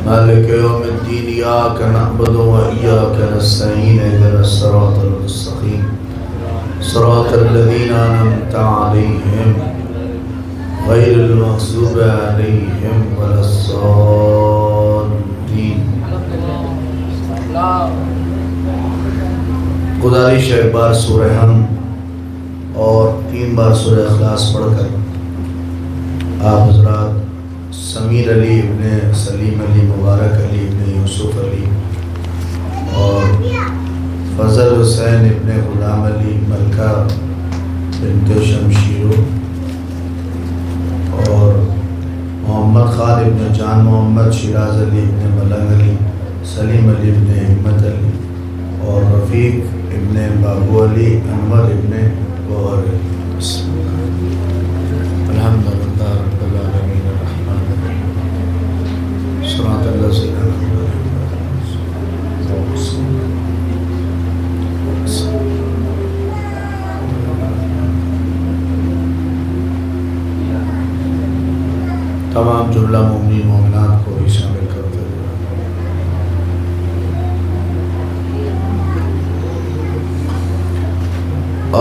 مالك يوم الدين إياك نعبد وإياك نستعين اهدنا الصراط المستقيم صراط الذين أنعمت عليهم غير المغضوب عليهم ولا الضالين. گزارش ہے ایک بار سورہ حمد اور 3 بار سورہ اخلاص پڑھ کر آپ حضرات سمیر علی ابن سلیم علی مبارک علی ابن یوسف علی اور فضل حسین ابن غلام علی ملکہ بنت شمشیرو اور محمد خان ابن جان محمد شیراز علی ابن ملنگ علی سلیم علی ابن حمد علی اور رفیق ابن بابو علی انور ابن گوہر علی. الحمدللہ رب العالمین الرحمن الرحیم صراط الذین انعمت تمام جملہ مومنین مومنات کو بھی شامل کرتے ہوئے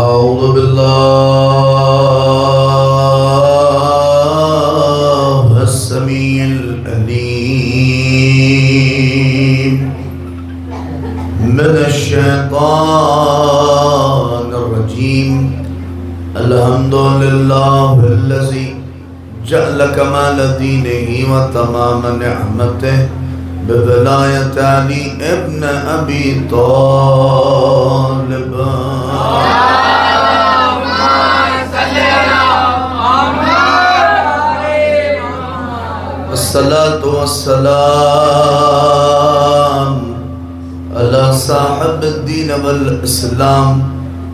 اعوذ باللہ السمیع العلیم من الشیطان الرجیم. الحمدللہ الذی جعل کمال دینہ و تمام نعمتہ بولایت علی ابن ابی طالب. الصلاة والسلام على صاحب الدين والإسلام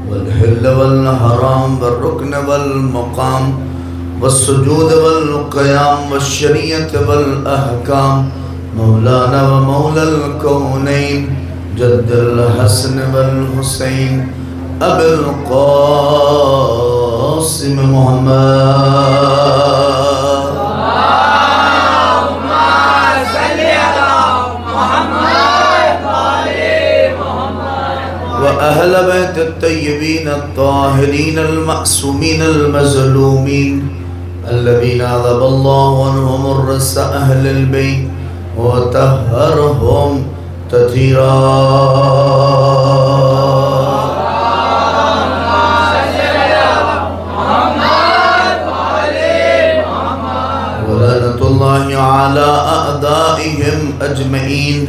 والحل والحرام والركن والمقام والسجود والقيام والشريعة والأحكام مولانا ومولى الكونين جد الحسن والحسين أبي القاسم محمد وأهل بيت الطيبين الطاهرين المعصومين المظلومين الذين عذب الله عنهم الرس أهل البيت وطهرهم تطهيرا. ولعنة الله على أعدائهم أجمعين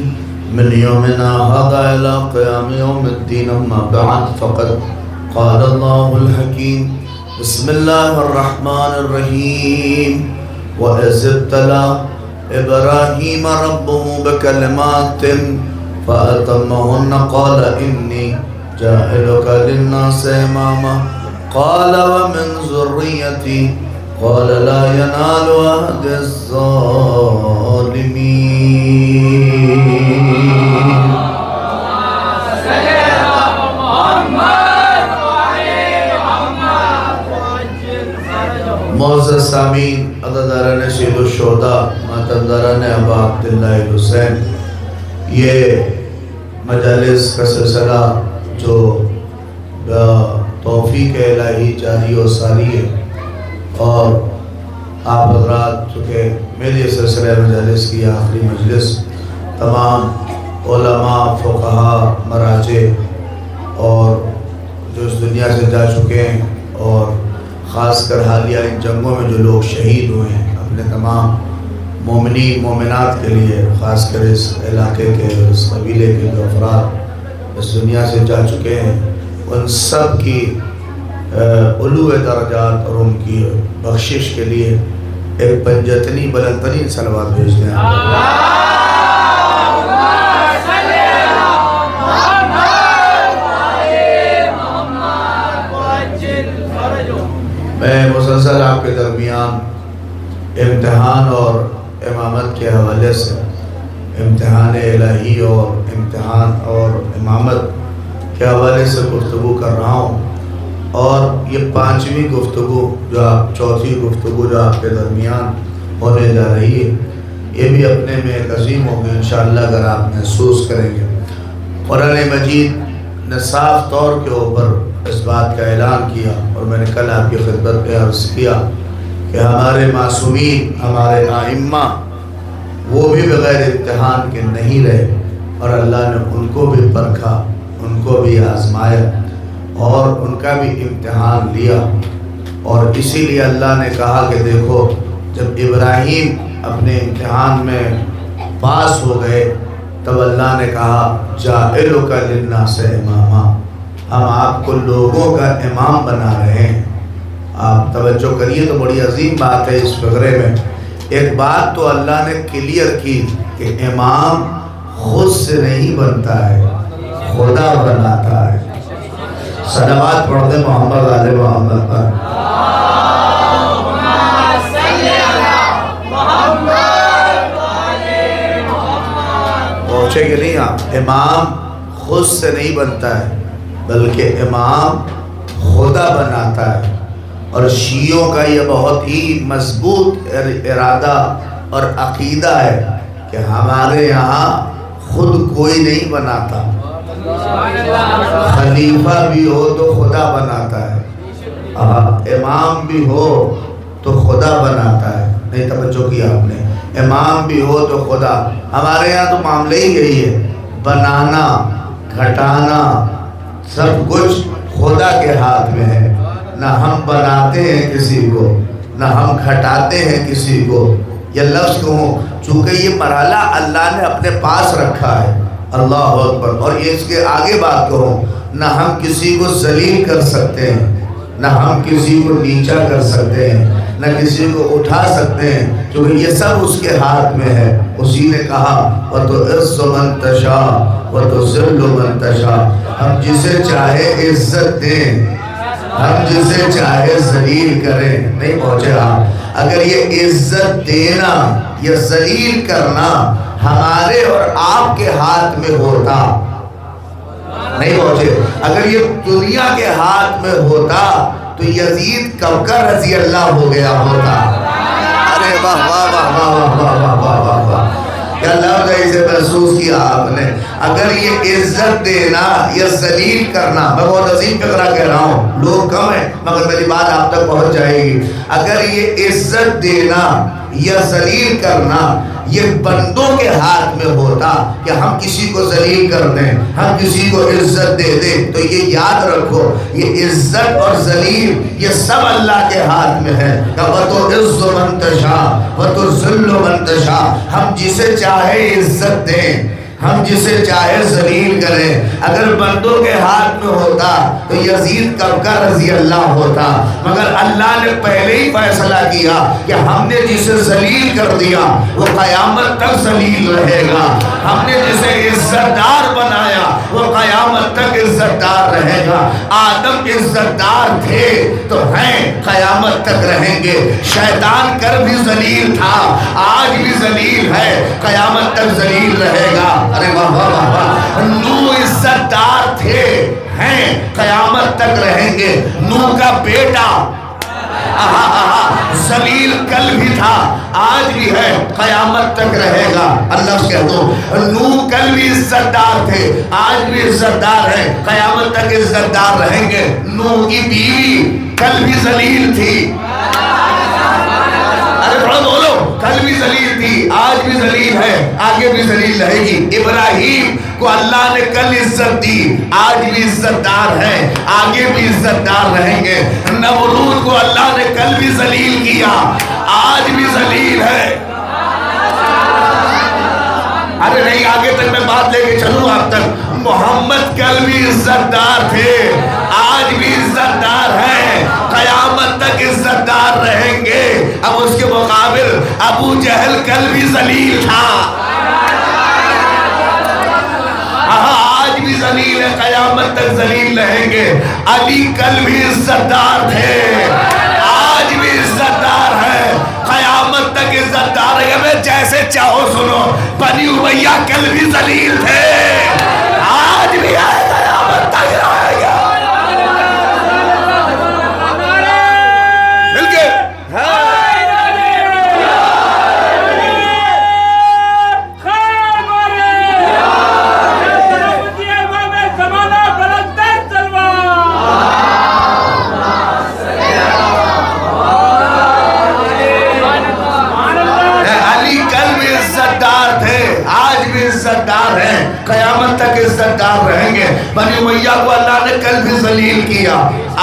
من يومنا هذا إلى قيام يوم الدين. أما بعد فقد قال الله الحكيم بسم الله الرحمن الرحيم وإذ ابتلى إبراهيم ربه بكلمات فأتمهن قال إني جاعلك للناس إماما قال ومن ذريتي قال لا ينال عهد الظالمين. معزز سامعین، عزاداران شہید الشہداء، ماتمداران ابا عبداللہ حسین، یہ مجالس کا سلسلہ جو توفیق الہی جاری و ساری ہے اور آپ حضرات چونکہ میرے سلسلہ مجالس کی آخری مجلس تمام علماء فقہا مراجع اور جو اس دنیا سے جا چکے ہیں اور خاص کر حالیہ ان جنگوں میں جو لوگ شہید ہوئے ہیں اپنے تمام مومنین مومنات کے لیے خاص کر اس علاقے کے اس قبیلے کے جو افراد اس دنیا سے جا چکے ہیں ان سب کی علو درجات اور ان کی بخشش کے لیے ایک پنجتنی بلندترین صلوات بھیجتے ہیں. میں مسلسل آپ کے درمیان امتحان اور امامت کے حوالے سے امتحان الہی اور امتحان اور امامت کے حوالے سے گفتگو کر رہا ہوں اور یہ 5ویں گفتگو جو چوتھی گفتگو جو آپ کے درمیان ہونے جا رہی ہے یہ بھی اپنے میں ایک عظیم ہوگی انشاءاللہ اگر آپ محسوس کریں گے۔ قرآن مجید نے صاف طور کے اوپر اس بات کا اعلان کیا، اور میں نے کل آپ کی خدمت میں عرض کیا کہ ہمارے معصومین، ہمارے ائمہ، وہ بھی بغیر امتحان کے نہیں رہے، اور اللہ نے ان کو بھی پرکھا، ان کو بھی آزمایا اور ان کا بھی امتحان لیا۔ اور اسی لیے اللہ نے کہا کہ دیکھو، جب ابراہیم اپنے امتحان میں پاس ہو گئے تب اللہ نے کہا جاعلک للناس اماما، ہم آپ کو لوگوں کا امام بنا رہے ہیں۔ آپ توجہ کریے تو بڑی عظیم بات ہے اس فقرے میں۔ ایک بات تو اللہ نے کلیئر کی کہ امام خود سے نہیں بنتا ہے، خدا بناتا ہے۔ صلوات پڑھ دیں محمد آل محمد پر۔ پہنچے کہ نہیں آپ؟ امام خود سے نہیں بنتا ہے بلکہ امام خدا بناتا ہے۔ اور شیعوں کا یہ بہت ہی مضبوط ارادہ اور عقیدہ ہے کہ ہمارے یہاں خود کوئی نہیں بناتا، خلیفہ بھی ہو تو خدا بناتا ہے، امام بھی ہو تو خدا بناتا ہے۔ نہیں توجہ کیا آپ نے؟ امام بھی ہو تو خدا۔ ہمارے یہاں تو معاملہ ہی یہی ہے، بنانا گھٹانا سب کچھ خدا کے ہاتھ میں ہے۔ نہ ہم بناتے ہیں کسی کو، نہ ہم گھٹاتے ہیں کسی کو۔ یہ لفظ کہوں چونکہ یہ مرحلہ اللہ نے اپنے پاس رکھا ہے، اللہ اکبر۔ اور یہ اس کے آگے بات کہوں، نہ ہم کسی کو ذلیل کر سکتے ہیں، نہ ہم کسی کو نیچا کر سکتے ہیں، نہ کسی کو اٹھا سکتے ہیں، کیونکہ یہ سب اس کے ہاتھ میں ہے۔ اسی نے کہا وَتُعِزُّ مَن تَشَاءُ وَتُذِلُّ مَن تَشَاءُ، ہم جسے چاہے عزت دیں، ہم جسے چاہے ذلیل کریں۔ نہیں پہنچے آپ؟ اگر یہ عزت دینا یا ذلیل کرنا ہمارے اور آپ کے ہاتھ میں ہوتا، نہیں پہنچے، اگر یہ دنیا کے ہاتھ میں ہوتا تو یزید کبکر رضی اللہ ہو گیا ہوتا۔ ارے واہ واہ واہ واہ واہ واہ واہ واہ واہ، کیا لفظ ہے اسے محسوس کیا آپ نے؟ اگر یہ عزت دینا یا ذلیل کرنا، میں بہت عظیم فقرہ کہہ رہا ہوں، لوگ کم ہیں مگر میری بات آپ تک پہنچ جائے گی۔ اگر یہ عزت دینا یا ذلیل کرنا یہ بندوں کے ہاتھ میں ہوتا کہ ہم کسی کو ذلیل کر دیں، ہم کسی کو عزت دے دیں، تو یہ یاد رکھو یہ عزت اور ذلیل یہ سب اللہ کے ہاتھ میں ہے۔ وَتُعِزُّ مَن تَشَاءُ وَتُذِلُّ مَن تَشَاءُ، ہم جسے چاہے عزت دیں، ہم جسے چاہے ذلیل کریں۔ اگر بندوں کے ہاتھ میں ہوتا تو یزید کبکر رضی اللہ ہوتا، مگر اللہ نے پہلے ہی فیصلہ کیا کہ ہم نے جسے ذلیل کر دیا وہ قیامت تک ذلیل رہے گا، ہم نے جسے عزت دار بنایا وہ قیامت تک عزت دار رہے گا۔ آدم عزت دار تھے تو ہیں، قیامت تک رہیں گے۔ شیطان کر بھی ذلیل تھا، آج بھی ذلیل ہے، قیامت تک ذلیل رہے گا۔ ارے واہ واہ واہ واہ، نوح عزت دار تھے، ہیں، قیامت تک رہیں گے۔ نوح کا بیٹا ذلیل کل بھی تھا، آج بھی ہے، قیامت تک رہے گا۔ اللہ سے کہہ دو نوح کل بھی عزت دار تھے، آج بھی عزت دار ہیں، قیامت تک عزت دار رہیں گے۔ نوح کی بیوی کل بھی ذلیل تھی، ارے تھوڑا بولو، کل بھی ذلیل تھی، آج بھی ذلیل ہے، آگے بھی ذلیل رہے گی۔ ابراہیم کو اللہ نے کل عزت دی، آج بھی عزت دار ہے، آگے بھی عزت دار رہیں گے۔ نمرود کو اللہ نے کل بھی ذلیل کیا، آج بھی ذلیل ہے۔ ارے نہیں، آگے تک میں بات لے کے چلوں آپ تک۔ محمد کل بھی عزت دار تھے، آج بھی عزت دار ہیں، قیامت تک عزت دار رہیں گے۔ اب اس کے مقابل ابو جہل کل بھی ذلیل تھا، آج بھی ذلیل ہے، قیامت تک ذلیل رہیں گے۔ علی کل بھی عزت دار تھے، آج بھی عزت دار ہے، قیامت تک عزت دار رہیں گے۔ جیسے چاہو سنو، بنی امیہ کل بھی ذلیل تھے، آج بھی ہے، قیامت تک رہیں گے۔ مل کے عزت دار ہیں، قیامت تک عزت دار رہیں گے۔ بنی امیہ کو اللہ نے کل بھی ذلیل کیا،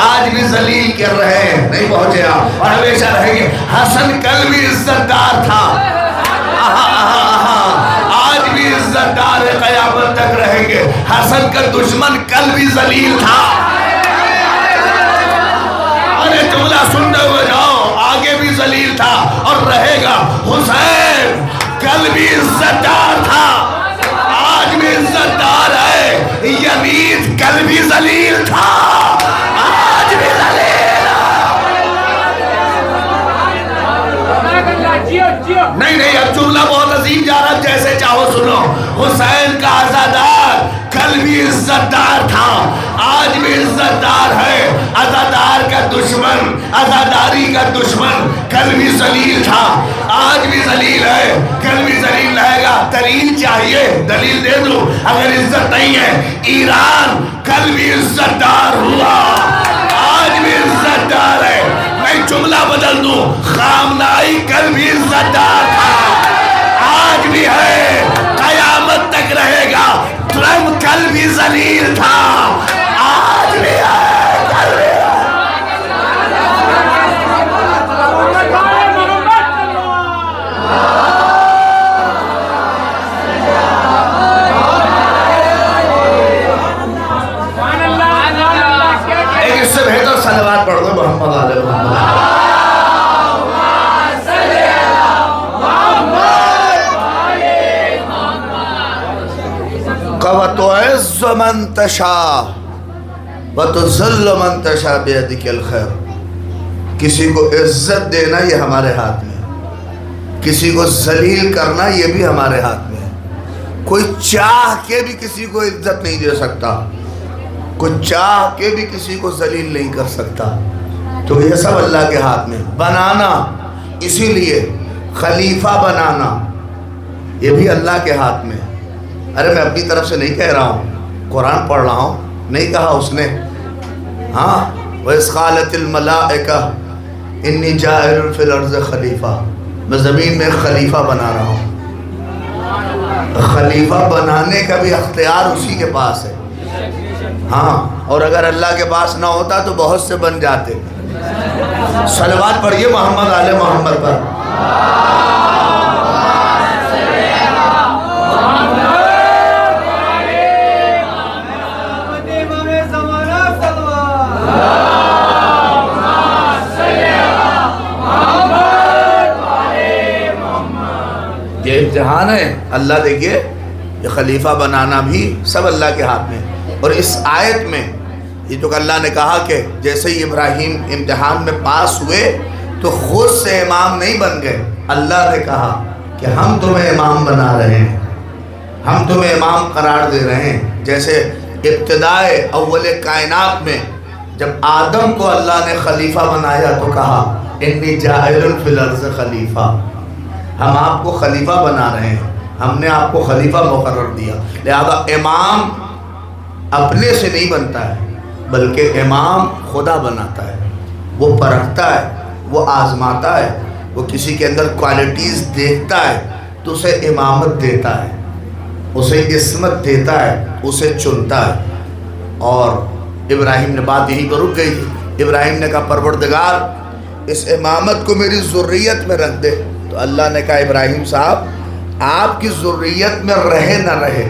آج بھی ذلیل کر رہے ہیں، نہیں پہنچے آپ، اور ہمیشہ رہیں گے۔ حسن کل بھی عزت دار تھا، آج بھی عزت دار ہے، قیامت تک رہیں گے۔ حسن کا دشمن کل بھی ذلیل تھا، ارے جملہ سنتے ہوئے جاؤ، آگے بھی ذلیل تھا اور رہے گا۔ حسین کل بھی عزت دار تھا، آج بھی عزت دار ہے۔ یزید کل بھی ذلیل تھا، آج بھی ذلیل ہے۔ نہیں اب جملہ بہت عظیم جا رہا، جیسے چاہو سنو۔ حسین کا عزادار کل بھی عزت دار تھا، آج بھی عزت دار ہے۔ عزادار کا دشمن، عزاداری کا دشمن کل بھی ذلیل تھا، آج بھی ذلیل ہے، کل بھی ذلیل رہے گا۔ دلیل چاہیے، دلیل دے دو۔ اگر عزت نہیں ہے، ایران کل بھی عزت دار ہوا، آج بھی عزت دار ہے۔ میں جملہ بدل دوں، خامنائی کل بھی عزت دار تھا، آج بھی ہے، قیامت تک رہے گا۔ ٹرمپ کل بھی ذلیل تھا، آج بھی ہے، کل بھی ہے۔ ایک اس سے بہتر صلوات پڑھ دو محمد علیہ محمد۔ وَتُعِزُّ مَن تَشَاءُ وَتُذِلُّ مَن تَشَاءُ بِيَدِكَ الْخَيْرُ۔ کسی کو عزت دینا یہ ہمارے ہاتھ میں ہے، کسی کو ذلیل کرنا یہ بھی ہمارے ہاتھ میں ہے۔ کوئی چاہ کے بھی کسی کو عزت نہیں دے سکتا، کوئی چاہ کے بھی کسی کو ذلیل نہیں کر سکتا، تو یہ سب اللہ کے ہاتھ میں۔ بنانا، اسی لیے خلیفہ بنانا یہ بھی اللہ کے ہاتھ میں ہے۔ ارے میں اپنی طرف سے نہیں کہہ رہا ہوں، قرآن پڑھ رہا ہوں، نہیں کہا اس نے، ہاں وَإِذْ قَالَتِ الْمَلَائِكَةُ إِنِّي جَاعِلٌ فِي الْأَرْضِ خلیفہ، میں زمین میں خلیفہ بنا رہا ہوں۔ خلیفہ بنانے کا بھی اختیار اسی کے پاس ہے، ہاں، اور اگر اللہ کے پاس نہ ہوتا تو بہت سے بن جاتے۔ صلوات پڑھیے محمد آل محمد پر۔ یہ امتحان ہے، اللہ دیکھیے، یہ خلیفہ بنانا بھی سب اللہ کے ہاتھ میں۔ اور اس آیت میں یہ جو اللہ نے کہا کہ جیسے ہی ابراہیم امتحان میں پاس ہوئے تو خود سے امام نہیں بن گئے، اللہ نے کہا کہ ہم تمہیں امام بنا رہے ہیں، ہم تمہیں امام قرار دے رہے ہیں۔ جیسے ابتدائے اول کائنات میں جب آدم کو اللہ نے خلیفہ بنایا تو کہا انی جاعل فی الارض خلیفہ، ہم آپ کو خلیفہ بنا رہے ہیں، ہم نے آپ کو خلیفہ مقرر دیا۔ لہذا امام اپنے سے نہیں بنتا ہے، بلکہ امام خدا بناتا ہے، وہ پرکھتا ہے، وہ آزماتا ہے، وہ کسی کے اندر کوالٹیز دیکھتا ہے تو اسے امامت دیتا ہے، اسے عصمت دیتا ہے، اسے چنتا ہے۔ اور ابراہیم نے بات یہی پر رک گئی تھی، ابراہیم نے کہا پروردگار اس امامت کو میری ذریت میں رکھ دے، تو اللہ نے کہا ابراہیم صاحب آپ کی ذریت میں رہے نہ رہے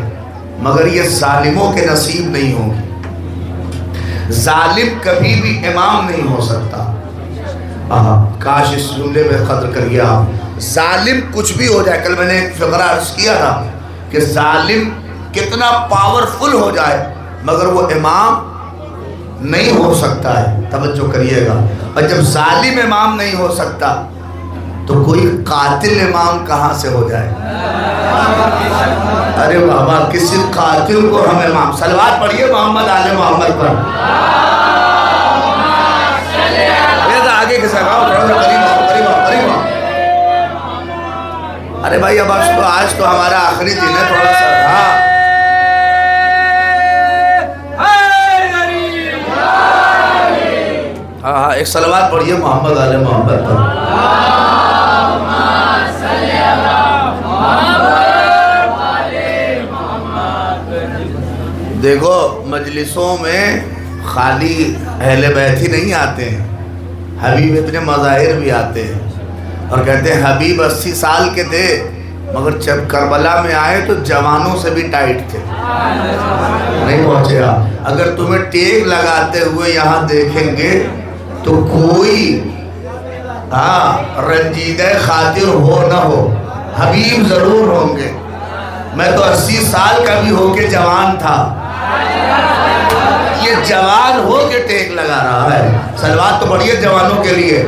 مگر یہ ظالموں کے نصیب نہیں ہوگی، ظالم کبھی بھی امام نہیں ہو سکتا۔ کاش اس جملے میں قدر کریے آپ، ظالم کچھ بھی ہو جائے، کل میں نے ایک فقرہ عرض کیا تھا کہ ظالم کتنا پاورفل ہو جائے مگر وہ امام نہیں ہو سکتا ہے، توجہ کریے گا۔ اور جب ظالم امام نہیں ہو سکتا تو کوئی قاتل امام کہاں سے ہو جائے؟ ارے بابا کسی قاتل کو ہم امام، صلوات پڑھیے محمد آل محمد پر۔ آگے کے ساتھ تھوڑا سا قریب آؤ۔ ارے بھائی اب آج تو ہمارا آخری دن ہے، تھوڑا سا ہاں ایک صلوات پڑھیے محمد آل محمد پر۔ دیکھو مجلسوں میں خالی اہل بیت ہی نہیں آتے ہیں، حبیب ابن مظاہر بھی آتے ہیں اور کہتے ہیں حبیب 80 سال کے تھے مگر جب کربلا میں آئے تو جوانوں سے بھی ٹائٹ تھے، نہیں پہنچے آپ۔ اگر تمہیں ٹیک لگاتے ہوئے یہاں دیکھیں گے تو کوئی رنجیدہ خاطر ہو نہ ہو، حبیب ضرور ہوں گے۔ میں تو 80 سال کا بھی ہو کے جوان تھا، یہ جوان ہو کے ٹیک لگا رہا ہے۔ صلوات تو پڑھیے جوانوں کے لیے۔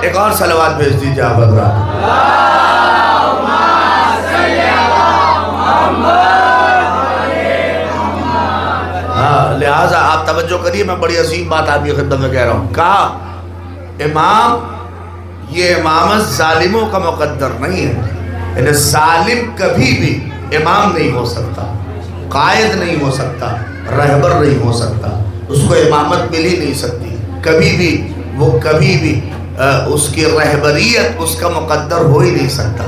ایک اور صلوات بھیج دیجیے آپ حضرات۔ لہٰذا آپ توجہ کریے، میں بڑی عظیم بات آپ کی خدمت میں کہہ رہا ہوں۔ کہا امام، یہ امامت ظالموں کا مقدر نہیں ہے، یعنی ظالم کبھی بھی امام نہیں ہو سکتا، قائد نہیں ہو سکتا، رہبر نہیں ہو سکتا، اس کو امامت مل ہی نہیں سکتی کبھی بھی، وہ کبھی بھی اس کی رہبریت اس کا مقدر ہو ہی نہیں سکتا۔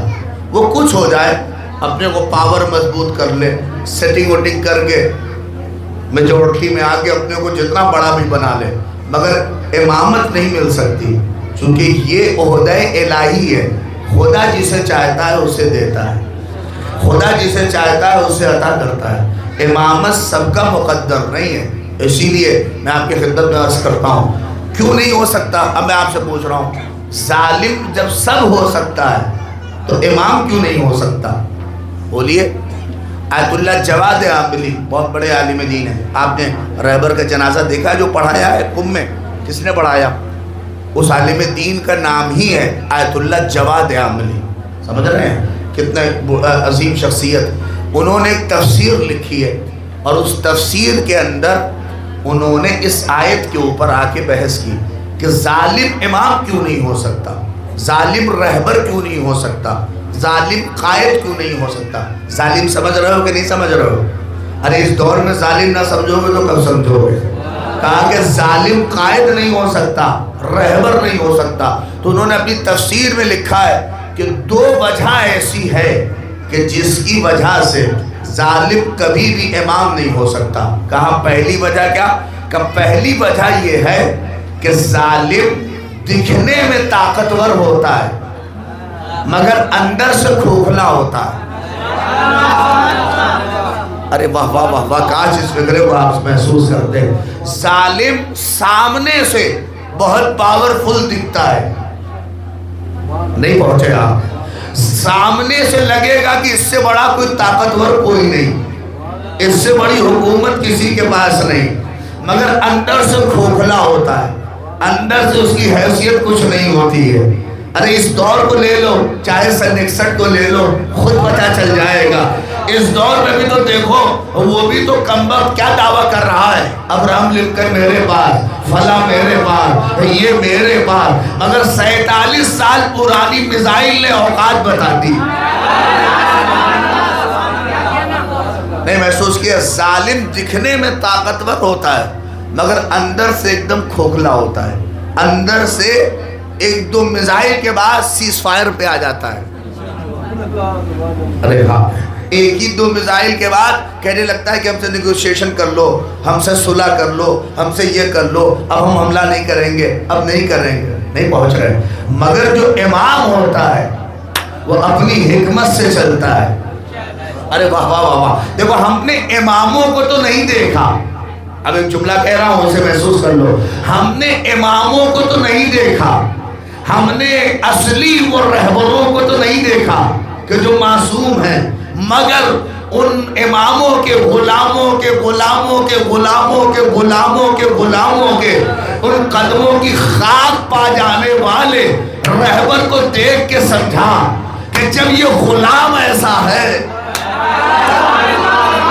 وہ کچھ ہو جائے، اپنے کو پاور مضبوط کر لے، سیٹنگ ویٹنگ کر کے میجورٹی میں آگے اپنے کو جتنا بڑا بھی بنا لے، مگر امامت نہیں مل سکتی، چونکہ یہ عہدہ الہی ہے۔ خدا جسے چاہتا ہے اسے دیتا ہے، خدا جسے چاہتا ہے اسے عطا کرتا ہے۔ امامت سب کا مقدر نہیں ہے، اسی لیے میں آپ کی خدمت میں عرض کرتا ہوں کیوں نہیں ہو سکتا۔ اب میں آپ سے پوچھ رہا ہوں، ظالم جب سب ہو سکتا ہے تو امام کیوں نہیں ہو سکتا؟ بولیے۔ آیت اللہ جواد عاملی بہت بڑے عالم دین ہیں، آپ نے رہبر کا جنازہ دیکھا جو پڑھایا ہے قم میں؟ کس نے پڑھایا؟ اس عالم دین کا نام ہی ہے آیت اللہ جواد عاملی۔ سمجھ رہے ہیں کتنا عظیم شخصیت؟ انہوں نے ایک تفسیر لکھی ہے اور اس تفسیر کے اندر انہوں نے اس آیت کے اوپر آ کے بحث کی کہ ظالم امام کیوں نہیں ہو سکتا، ظالم رہبر کیوں نہیں ہو سکتا، ظالم قائد کیوں نہیں ہو سکتا۔ ظالم سمجھ رہے ہو کہ نہیں سمجھ رہے ہو؟ ارے اس دور میں ظالم نہ سمجھو گے تو کب سمجھو گے؟ کہا کہ ظالم قائد نہیں ہو سکتا، رہبر نہیں ہو سکتا۔ تو انہوں نے اپنی تفسیر میں لکھا ہے کہ دو وجہ ایسی ہے کہ جس کی وجہ سے ظالم کبھی بھی امام نہیں ہو سکتا۔ کہا پہلی وجہ کیا؟ کہ پہلی وجہ یہ ہے کہ ظالم دکھنے میں طاقتور ہوتا ہے مگر اندر سے کھوکھلا ہوتا ہے۔ ارے واہ واہ واہ واہ، کاش اس فکرے کو آپ محسوس کرتے ہیں۔ ظالم سامنے سے بہت پاورفل دکھتا ہے، نہیں پہنچے آپ؟ سامنے سے لگے گا کہ اس سے بڑا کوئی طاقتور کوئی نہیں، اس سے بڑی حکومت کسی کے پاس نہیں، مگر اندر سے کھوکھلا ہوتا ہے، اندر سے اس کی حیثیت کچھ نہیں ہوتی ہے۔ ارے اس دور کو لے لو، چاہے سن 61 کو لے لو، خود پتہ چل جائے گا۔ اس دور میں بھی تو دیکھو، وہ بھی تو کمبخت کیا دعویٰ کر رہا ہے، ابراہم لنکن میرے پاس، فلاں میرے پاس، یہ میرے پاس، مگر 47 سال پرانی میزائل نے اوقات بتا دی۔ نہیں محسوس کیا؟ ظالم دکھنے میں طاقتور ہوتا ہے مگر اندر سے ایک دم کھوکھلا ہوتا ہے، اندر سے ایک دو میزائل کے بعد سیز فائر پہ آ جاتا ہے۔ ارے ہاں، ایک ہی دو میزائل کے بعد کہنے لگتا ہے کہ ہم سے نیگوشیشن کر لو، ہم سے صلح کر لو، ہم سے یہ کر لو، اب ہم حملہ نہیں کریں گے، اب نہیں کریں گے، نہیں پہنچ رہے۔ مگر جو امام ہوتا ہے وہ اپنی حکمت سے چلتا ہے۔ ارے واہ واہ واہ واہ، دیکھو ہم نے اماموں کو تو نہیں دیکھا، اب ایک جملہ کہہ رہا ہوں اسے محسوس کر لو، ہم نے اماموں کو تو نہیں دیکھا، ہم نے اصلی وہ رہبروں کو تو نہیں دیکھا کہ جو معصوم ہیں، مگر ان اماموں کے غلاموں کے غلاموں کے غلاموں کے غلاموں کے غلاموں کے ان قدموں کی خاک پا جانے والے رہبر کو دیکھ کے سمجھا کہ جب یہ غلام ایسا ہے،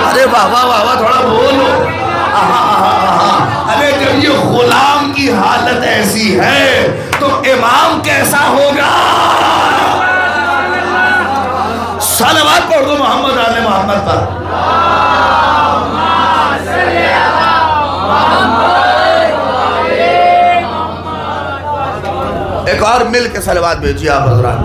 ارے واہ واہ واہ واہ، تھوڑا بولو، ارے جب یہ غلام کی حالت ایسی ہے تو امام کیسا ہوگا؟ صلوات پڑھ دو محمد آل محمد پر۔ ایک اور مل کے صلوات بھیجیے آپ حضرات.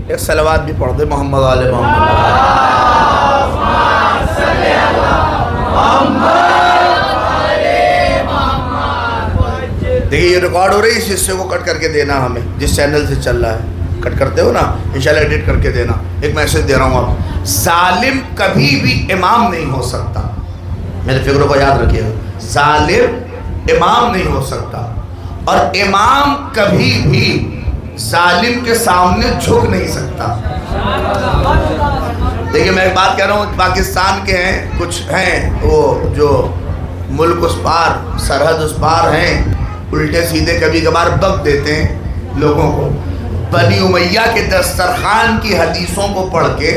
ایک صلوات بھی پڑھ دے محمد آل محمد. دیکھیے یہ ریکارڈ ہو رہی ہے، اس حصے کو کٹ کر کے دینا ہمیں، جس چینل سے چل رہا ہے کٹ کرتے ہو نا، انشاءاللہ ایڈٹ کر کے دینا. ایک میسج دے رہا ہوں آپ، ظالم کبھی بھی امام نہیں ہو سکتا. میرے فکروں کو یاد رکھیے، ظالم امام نہیں ہو سکتا، اور امام کبھی بھی ظالم کے سامنے جھک نہیں سکتا. دیکھیے میں ایک بات کہہ رہا ہوں، پاکستان کے ہیں کچھ ہیں وہ جو ملک اس پار سرحد اس پار ہیں، الٹے سیدھے کبھی کبھار بک دیتے ہیں لوگوں کو. بنی امیہ کے دسترخوان کی حدیثوں کو پڑھ کے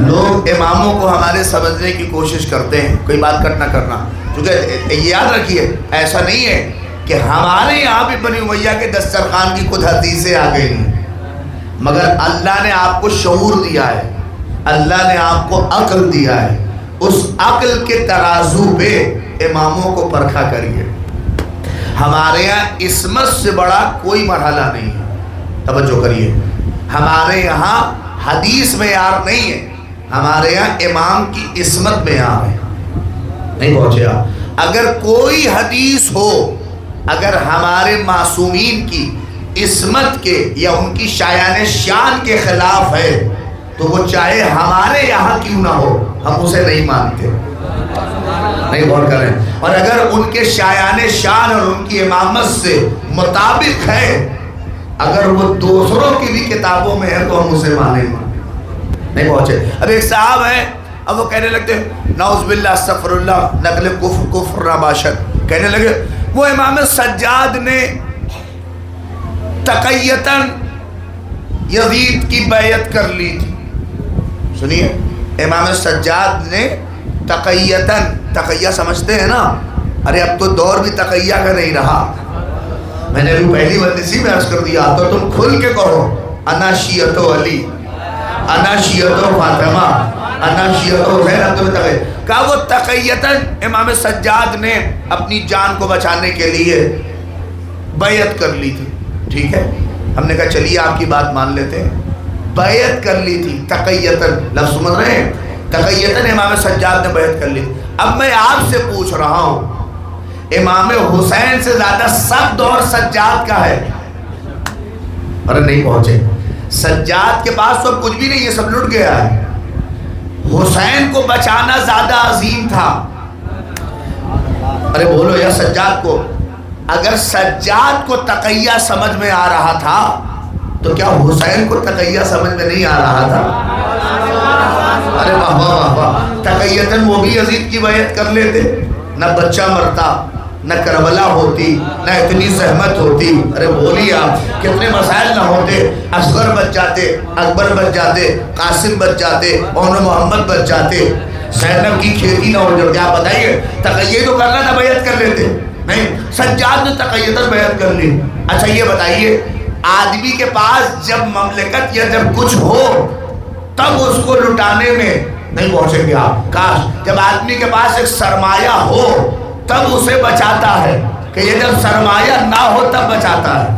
لوگ اماموں کو ہمارے سمجھنے کی کوشش کرتے ہیں. کوئی بات کٹ نہ کرنا، کیونکہ یہ یاد رکھیے ایسا نہیں ہے کہ ہمارے یہاں بھی بنی امیہ کے دسترخوان کی خود حدیثیں آ گئی ہیں، مگر اللہ نے آپ کو شعور دیا ہے، اللہ نے آپ کو عقل دیا ہے. اس عقل کے ترازو پہ اماموں کو پرکھا کریے. ہمارے یہاں عصمت سے بڑا کوئی مرحلہ نہیں ہے. توجہ کریے، ہمارے یہاں حدیث معیار نہیں ہے، ہمارے یہاں امام کی عصمت معیار ہے. نہیں پہنچے آپ؟ اگر کوئی حدیث ہو اگر ہمارے معصومین کی عصمت کے یا ان کی شایان شان کے خلاف ہے تو وہ چاہے ہمارے یہاں کیوں نہ ہو ہم اسے نہیں مانتے. نہیں غور کریں. اور اگر ان کے شایان شان اور ان کی امامت سے مطابق ہے، اگر وہ دوسروں کی بھی کتابوں میں ہے تو ہم اسے مانیں گے. نہیں پہنچے. اب ایک صاحب ہیں، اب وہ کہنے لگتے ہیں نعوذ باللہ استغفر اللہ نقل کفر نباشد، کہنے لگے وہ امام سجاد نے تقیتاً یزید کی بیعت کر لی تھی. سنیے، امام سجاد نے تقیتاً، تقیہ سمجھتے ہیں نا؟ ارے اب تو دور بھی تقیہ کا نہیں رہا. میں نے ابھی پہلی مجلسی میں عرض کر دیا تو تم کھل کے کہو انا شیعت علی، انا شیعت فاطمہ، انا شیعت حسین. اب تمہیں تقیہ کہا. وہ تقیتاً امام سجاد نے اپنی جان کو بچانے کے لیے بیعت کر لی تھی. ٹھیک ہے، ہم نے کہا چلیے آپ کی بات مان لیتے ہیں. بیعت کر لی تھی تقیتاً، لفظ سمجھ رہے ہیں؟ تقیتاً امام سجاد نے بیعت کر لی. اب میں آپ سے پوچھ رہا ہوں، امام حسین سے زیادہ سخت دور سجاد کا ہے؟ ارے نہیں پہنچے. سجاد کے پاس تو کچھ بھی نہیں، یہ سب لٹ گیا ہے. حسین کو بچانا زیادہ عظیم تھا. ارے بولو یا سجاد کو. اگر سجاد کو تقیہ سمجھ میں آ رہا تھا تو کیا حسین کو تقیہ سمجھ میں نہیں آ رہا تھا؟ ارے واہ واہ واہ واہ. تقیتاً وہ بھی یزید کی بیعت کر لیتے، نہ بچہ مرتا، نہ کربلا ہوتی، نہ اتنی زحمت ہوتی. ارے بولیے آپ، کتنے مسائل نہ ہوتے. اصغر بچ جاتے، اکبر بچ جاتے، قاسم بچ جاتے، اور محمد بچ جاتے، زینب کی کھیتی نہ ہو جاتی. آپ بتائیے، تقیہ تو کرنا تھا، بیعت کر لیتے. نہیں، سجاد نے تقیتاً بیعت کر لی. اچھا یہ بتائیے، آدمی کے پاس جب مملکت یا جب کچھ ہو تب اس کو لٹانے میں نہیں پہنچیں گے آپ. کاش جب آدمی کے پاس ایک سرمایہ ہو تب اسے بچاتا ہے، کہ یہ جب سرمایہ نہ ہو تب بچاتا ہے.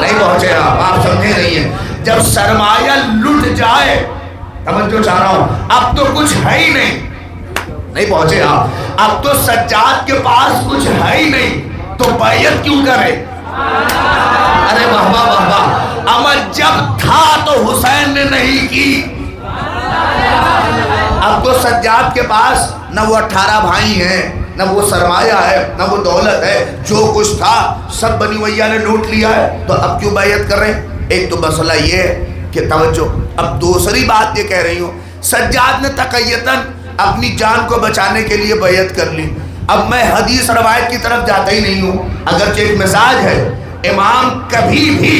نہیں پہنچے آپ سمجھے نہیں ہیں. جب سرمایہ لٹ جائے، توجہ چاہ رہا ہوں، اب تو کچھ ہے ہی نہیں پہنچے آپ. اب تو سجاد کے پاس کچھ ہے ہی نہیں تو بیعت کیوں کرے؟ ارے واہ واہ واہ واہ. عمل جب تھا تو حسین نے نہیں کی. اب تو سجاد کے پاس نہ وہ 18 بھائی ہیں، نہ وہ سرمایہ ہے، نہ وہ دولت ہے. جو کچھ تھا سب بنی امیہ نے لوٹ لیا ہے، تو اب کیوں بیعت کر رہے ہیں؟ ایک تو مسئلہ یہ ہے کہ توجہ. اب دوسری بات یہ کہہ رہی ہوں، سجاد نے تقیتاً اپنی جان کو بچانے کے لیے بیعت کر لی. اب میں حدیث روایت کی طرف جاتا ہی نہیں ہوں، اگرچہ ایک مزاج ہے، امام کبھی بھی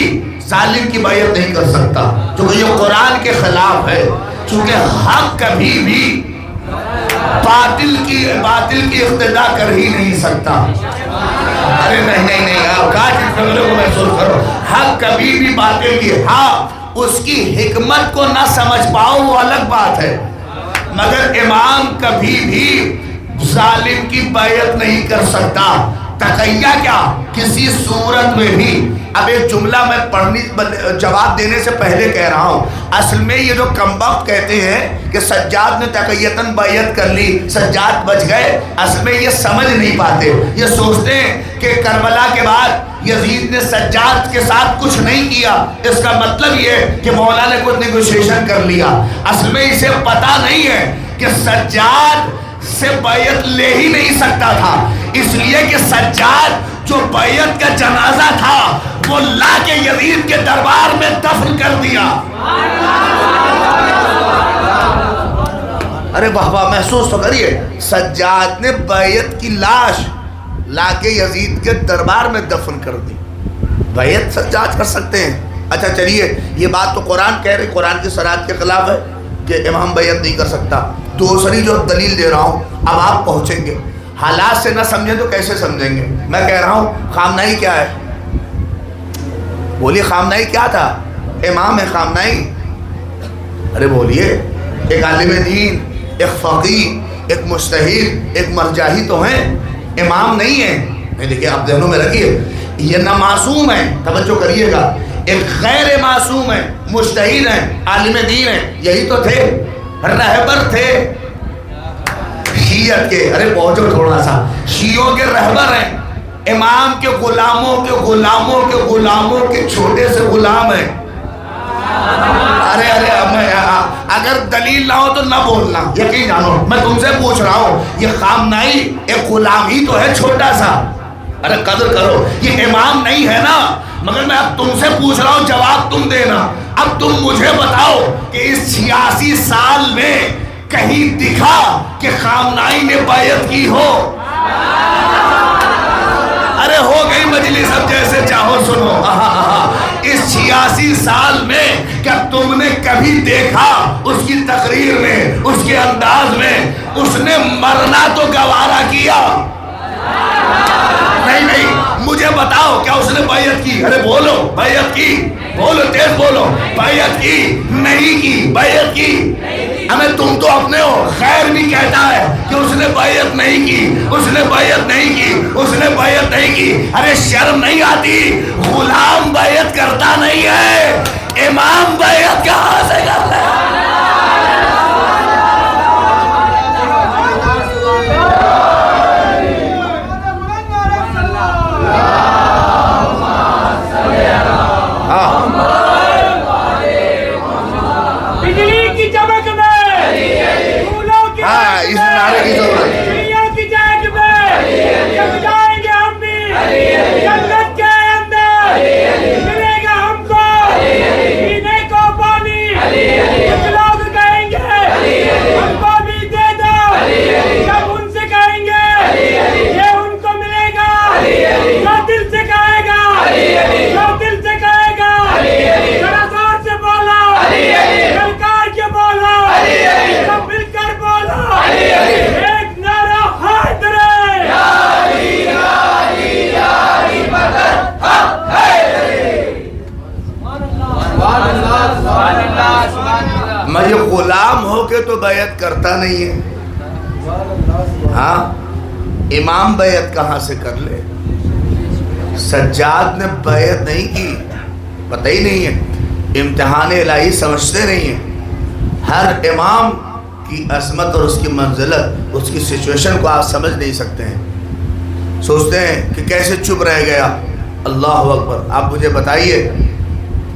ظالم کی بیعت نہیں کر سکتا کیونکہ یہ قرآن کے خلاف ہے. چونکہ حق کبھی بھی باطل کی اقتدا کر ہی نہیں سکتا. ارے نہیں آپ کاج کو محسوس کرو. حق کبھی بھی باطل کی، ہاں اس کی حکمت کو نہ سمجھ پاؤ وہ الگ بات ہے، مگر امام کبھی بھی ظالم کی بیعت نہیں کر سکتا. تقیہ کیا؟ کسی صورت میں بھی. اب ایک جملہ میں جواب دینے سے پہلے کہہ رہا ہوں، اصل میں یہ جو کمبخت کہتے ہیں کہ سجاد نے تقیتاً بیعت کر لی، سجاد بچ گئے، اصل میں یہ سمجھ نہیں پاتے. یہ سوچتے ہیں کہ کربلا کے بعد یزید نے سجاد کے ساتھ کچھ نہیں کیا، اس کا مطلب یہ کہ مولا نے کچھ نیگوشیشن کر لیا. اصل میں اسے پتا نہیں ہے کہ سجاد سے بیعت لے ہی نہیں سکتا تھا، اس لیے کہ سجاد جو بیعت کا جنازہ تھا وہ لا کے یزید کے دربار میں دفن کر دیا. ارے واہ واہ، محسوس تو کریے، سجاد نے بیعت کی لاش لا کے یزید کے دربار میں دفن کر دی. بیعت سجاد کر سکتے ہیں؟ اچھا چلیے، یہ بات تو قرآن کہہ رہے، قرآن کی صراحت کے خلاف ہے کہ امام بیعت نہیں کر سکتا. دوسری جو دلیل دے رہا ہوں، اب آپ پہنچیں گے، حالات سے نہ سمجھیں تو کیسے سمجھیں گے. میں کہہ رہا ہوں خامنائی کیا ہے؟ بولیے خامنائی کیا تھا؟ امام ہے خامنائی. ارے بولیے، ایک عالم دین، ایک فقیہ، ایک مجتہد، ایک مرجعی تو ہیں، امام نہیں ہیں. دیکھیے آپ ذہنوں میں رکھیے، یہ نہ معصوم ہے، توجہ کریے گا، ایک غیر معصوم ہے، مجتہد ہیں، عالم دین ہیں، یہی تو تھے، رہبر تھے شیعت کے. ارے پہنچو تھوڑا سا، شیعوں کے رہبر ہیں، امام کے غلاموں کے غلاموں کے غلاموں کے چھوٹے سے غلام ہیں. ارے اگر دلیل نہ ہو تو نہ بولنا، یقین جانو میں تم سے پوچھ رہا ہوں، یہ خامنائی ایک غلام ہی تو ہے چھوٹا سا. ارے قدر کرو، یہ امام نہیں ہے نا، مگر میں اب تم سے پوچھ رہا ہوں، جواب تم دینا. اب تم مجھے بتاؤ کہ اس 86 سال میں کہیں دکھا کہ خامنائی نے بیعت کی ہو؟ ارے ہو گئی مجلس، اب جیسے چاہو سنو. اس 86 سال میں کیا تم نے کبھی دیکھا اس کی تقریر میں، اس کے انداز میں اس نے مرنا تو گوارا کیا؟ نہیں، مجھے بتاؤ کیا اس نے بیعت کی؟ ارے بولو، بیعت کی، بولو تیز بولو، بیعت کی نہیں کی؟ بیعت کی؟ ہمیں تم تو اپنے ہو، خیر بھی کہتا ہے کہ اس نے بیعت نہیں کی، اس نے بیعت نہیں کی، اس نے بیعت نہیں کی. ارے شرم نہیں آتی؟ غلام بیعت کرتا نہیں ہے، امام بیعت کہاں سے کرتا ہے؟ میں یہ غلام ہو کے تو بیعت کرتا نہیں ہے، ہاں امام بیعت کہاں سے کر لے؟ سجاد نے بیعت نہیں کی، پتہ ہی نہیں ہے، امتحان الہی سمجھتے نہیں ہیں. ہر امام کی عظمت اور اس کی منزلت، اس کی سچویشن کو آپ سمجھ نہیں سکتے ہیں، سوچتے ہیں کہ کیسے چپ رہ گیا. اللہ اکبر. آپ مجھے بتائیے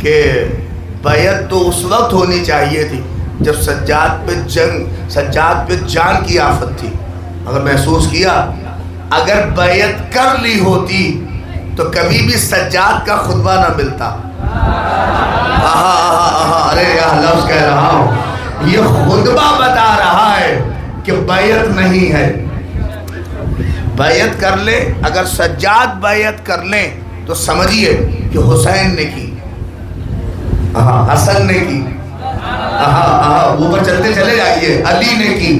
کہ بیعت تو اس وقت ہونی چاہیے تھی جب سجاد پہ جان کی آفت تھی. اگر محسوس کیا، اگر بیعت کر لی ہوتی تو کبھی بھی سجاد کا خطبہ نہ ملتا. ارے یہ لفظ کہہ رہا ہوں، یہ خطبہ بتا رہا ہے کہ بیعت نہیں ہے. بیعت کر لے، اگر سجاد بیعت کر لیں تو سمجھیے کہ حسین نے کی، حسن نے کی، اوپر چلتے چلے جائیے، علی نے کی،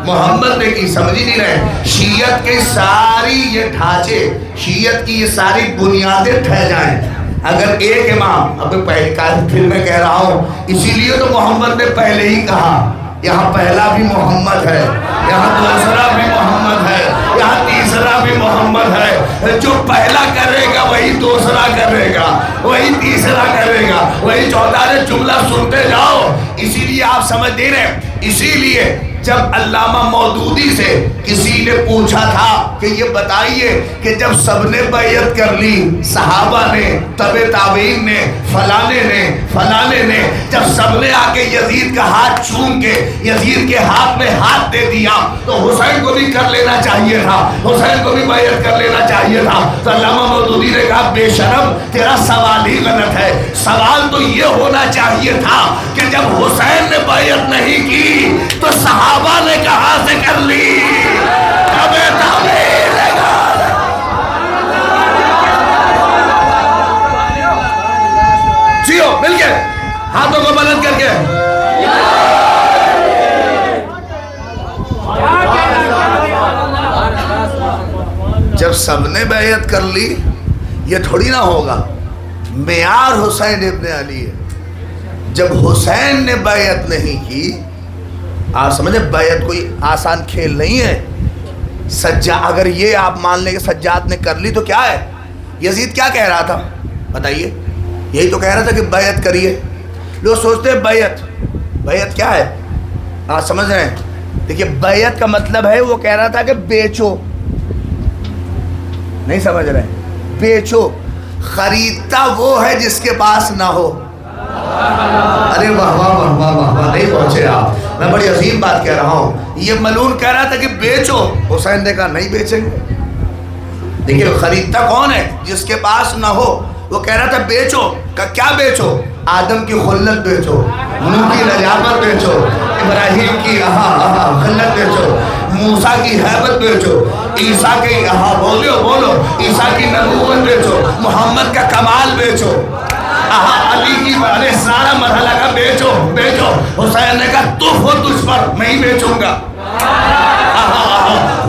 محمد نے کی. سمجھ نہیں رہے؟ شیعت کے ساری یہ ڈھانچے، شیعت کی یہ ساری بنیادیں ڈھہ جائیں اگر ایک امام. اب پہلے پھر میں کہہ رہا ہوں، اسی لیے تو محمد نے پہلے ہی کہا یہاں پہلا بھی محمد ہے، یہاں دوسرا بھی محمد ہے، یہاں تیسرا بھی محمد ہے. جو پہلا کرے گا وہی دوسرا کرے گا، وہی تیسرا کرے گا، وہی چوتھا. جملہ سنتے جاؤ. اسی لیے آپ سمجھ نہیں رہے. اسی لیے جب علامہ مودودی سے کسی نے پوچھا تھا کہ یہ بتائیے کہ جب سب نے بیعت کر لی، صحابہ نے، تبع تابعین نے، فلانے نے، جب سب نے آ کے یزید کا ہاتھ چوم کے یزید کے ہاتھ میں ہاتھ دے دیا تو حسین کو بھی کر لینا چاہیے تھا، حسین کو بھی بیعت کر لینا چاہیے تھا. تو علامہ مودودی نے کہا بے شرم، تیرا سوال ہی غلط ہے. سوال تو یہ ہونا چاہیے تھا کہ جب حسین نے بیعت نہیں کی تو صحابہ نے کہاں سے کر لی؟ جیو مل کے ہاتھوں کو بلند کر کے جب سب نے بیعت کر لی، یہ تھوڑی نہ ہوگا. معیار حسین ابن علی ہے. جب حسین نے بیعت نہیں کی، آپ سمجھے بیعت کوئی آسان کھیل نہیں ہے. اگر یہ آپ مان لیں کہ سجاد نے کر لی تو کیا ہے؟ یزید کیا کہہ رہا تھا بتائیے؟ یہی تو کہہ رہا تھا کہ بیعت کریے. لوگ سوچتے ہیں بیعت کیا ہے؟ آپ سمجھ رہے ہیں؟ دیکھیے بیعت کا مطلب ہے، وہ کہہ رہا تھا کہ بیچو. نہیں سمجھ رہے؟ بیچو. خریدتا وہ ہے جس کے پاس نہ ہو. ارے واہ واہ واہ واہ واہ واہ، نہیں پہنچے آپ. میں بڑی عظیم بات کہہ رہا ہوں. یہ ملعون کہہ رہا تھا کہ بیچو، حسین نے کہا نہیں بیچیں گے. دیکھیے خریدتا کون ہے؟ جس کے پاس نہ ہو. وہ کہہ رہا تھا بیچو. کیا بیچو؟ آدم کی خلت بیچو، نوح کی نجابت بیچو، ابراہیم کی خلت بیچو، موسیٰ کی حیبت بیچو، عیسیٰ کی بولو عیسیٰ کی نبوت بیچو، محمد کا کمال بیچو، علی کی سارا مرحلہ کا بیچو. حسین نے کہا تف ہو تجھ پر نہیں بیچوں گا،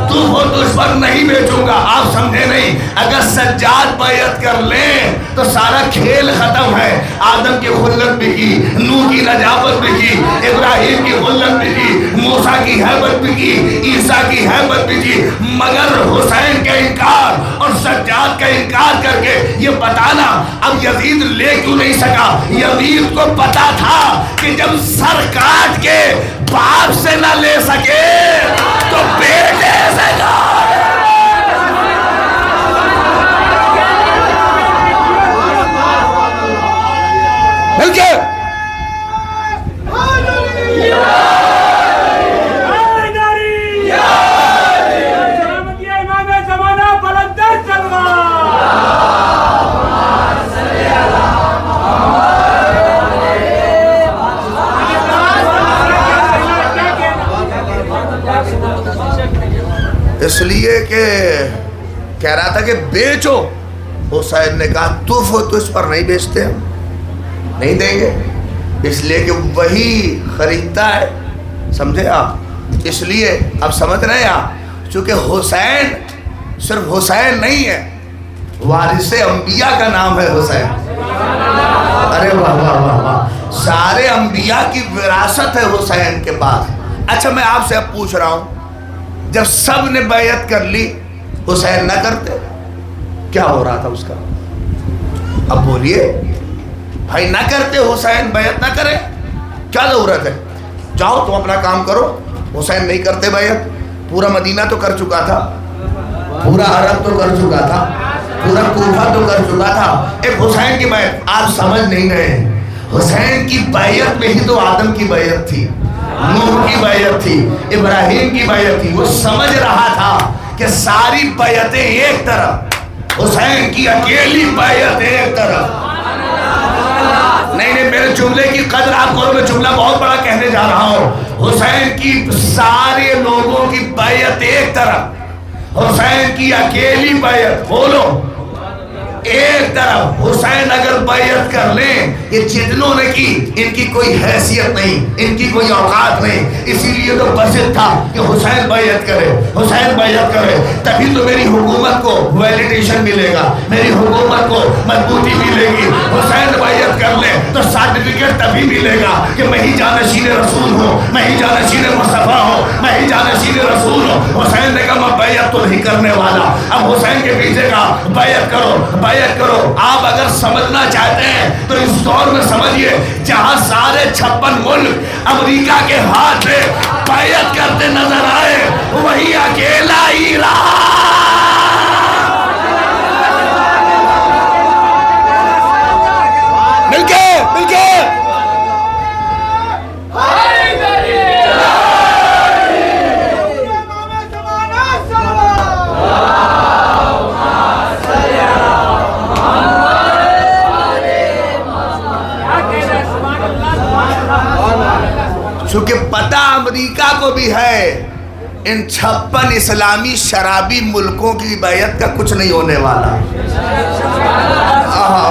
تف ہو تجھ پر نہیں بیچوں گا. آپ سمجھے نہیں؟ اگر سجاد بیعت کر لیں تو سارا کھیل ختم ہے. آدم کی خلت بھی کی، نوح کی نجابت بھی کی، ابراہیم کی خلت بھی کی، موسیٰ کی حیبت بھی کی، عیسیٰ کی حیبت بھی کی. مگر حسین کا انکار اور سجاد کا انکار کر کے یہ بتانا اب یزید لے کیوں نہیں سکا؟ یزید کو پتا تھا کہ جب سر کاٹ کے باپ سے نہ لے سکے تو بیٹے سے نہ. مل کے اس لیے کہ کہہ رہا تھا کہ بیچو. حسین نے کہا تف ہو تو اس پر نہیں بیچتے، ہم نہیں دیں گے. اس لیے کہ وہی خریدتا ہے. سمجھے آپ؟ اس لیے اب سمجھ رہے ہیں آپ؟ چونکہ حسین صرف حسین نہیں ہے، وارث انبیاء کا نام ہے حسین. ارے واہ واہ واہ واہ، سارے انبیاء کی وراثت ہے حسین کے پاس. اچھا میں آپ سے اب پوچھ رہا ہوں، جب سب نے بیعت کر لی حسین نہ کرتے کیا ہو رہا تھا اس کا؟ اب بولیے بھائی، نہ کرتے حسین، بیعت نہ کرے، کیا ضرورت ہے؟ جاؤ تم اپنا کام کرو. حسین نہیں کرتے بیعت. پورا مدینہ تو کر چکا تھا، پورا عرب تو کر چکا تھا، پورا کوفہ تو کر چکا تھا. ایک حسین کی بیعت آپ سمجھ نہیں رہے. حسین کی بیعت میں ہی تو آدم کی بیعت تھی، نوح کی بیعت تھی، ابراہیم کی بیعت تھی. وہ سمجھ رہا تھا کہ ساری بیعتیں ایک طرف، حسین کی اکیلی بیعت ایک طرف. نہیں میرے جملے کی قدر آپ کرو، میں جملہ بہت بڑا کہنے جا رہا ہوں. حسین کی سارے لوگوں کی بیعت ایک طرف، حسین کی اکیلی بیعت. بولو ایک طرف حسین اگر بیعت کر لیں، یہ جتنوں نے کی ان کی کوئی حیثیت نہیں، ان کی کوئی اوقات نہیں، اسی لیے تو بسط تھا کہ حسین بیعت کرے، حسین بیعت کرے، تبھی تو میری حکومت کو ویلیڈیشن ملے گا، میری حکومت کو مضبوطی ملے گی۔ حسین بیعت کر لے تو سرٹیفکیٹ تبھی ملے گا کہ میں ہی جانشین رسول ہوں، میں ہی جانشین مصطفیٰ ہوں، میں ہی جانشین رسول ہوں۔ حسین نے کہا میں بیعت تو نہیں کرنے والا۔ اب حسین کے پیچھے کا بیعت کرو، بیعت کرو۔ آپ اگر سمجھنا چاہتے ہیں تو اس دور میں سمجھیے جہاں سارے 56 ملک امریکہ کے ہاتھ میں بیعت کرتے نظر آئے، وہی اکیلا ہی رہا۔ مل کے چونکہ پتہ امریکہ کو بھی ہے ان 56 اسلامی شرابی ملکوں کی بیعت کا کچھ نہیں ہونے والا۔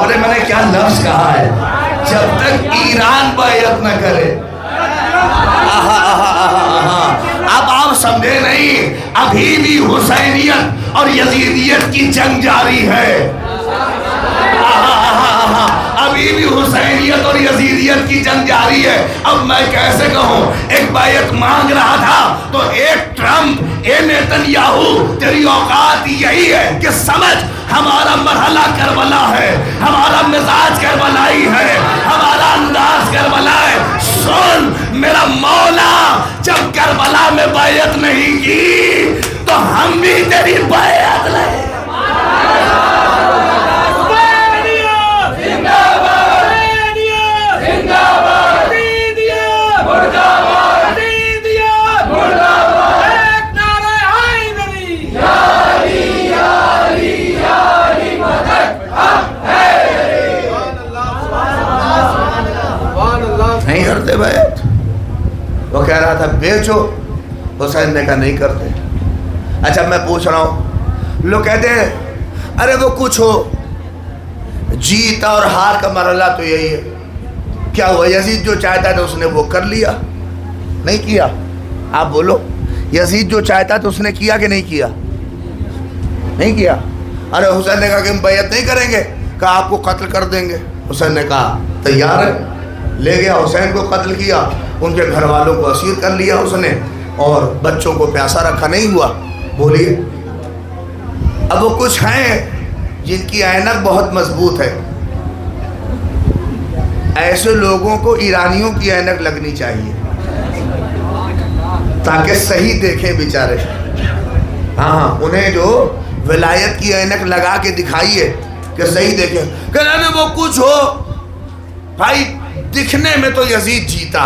میں نے کیا لفظ کہا ہے، جب تک ایران بیعت نہ کرے۔ اب آپ سمجھے نہیں، ابھی بھی حسینیت اور یزیدیت کی جنگ جاری ہے، ابھی بھی حسینیت اور یزیدیت کی جنگ جاری ہے۔ اب میں کیسے کہوں، ایک بیعت مانگ رہا تھا تو ایک ٹرمپ، اے نیتن یاہو، تیری اوقات یہی ہے کہ سمجھ ہمارا مرحلہ کربلا ہے، ہمارا مزاج کربلائی ہے، ہمارا انداز کربلا ہے۔ سن میرا مولا، جب کربلا میں بیعت نہیں کی تو ہم بھی تیری بیعت نہیں۔ نہیں کرتے بیعت، وہ کہہ رہا تھا بیچو، حسین نے کہا نہیں کرتے۔ اچھا میں پوچھ رہا ہوں، لوگ کہتے ہیں ارے وہ کچھ ہو، جیت اور ہار کا مرحلہ تو یہی ہے، کیا ہوا یزید جو چاہتا تھا اس نے وہ کر لیا، نہیں کیا؟ آپ بولو، یزید جو چاہتا تھا اس نے کیا کہ نہیں کیا؟ نہیں کیا۔ ارے حسین نے کہا کہ ہم بیعت نہیں کریں گے، کہا آپ کو قتل کر دیں گے۔ حسین نے کہا تیار ہے، لے گیا حسین کو قتل کیا، ان کے گھر والوں کو اسیر کر لیا اس نے، اور بچوں کو پیاسا رکھا، نہیں ہوا؟ بولیے۔ اب وہ کچھ ہیں جن کی عینک بہت مضبوط ہے، ایسے لوگوں کو ایرانیوں کی عینک لگنی چاہیے تاکہ صحیح دیکھیں بیچارے۔ ہاں انہیں جو ولایت کی عینک لگا کے دکھائیے کہ صحیح دیکھیں، کہ وہ کچھ ہو بھائی، دکھنے میں تو یزید جیتا،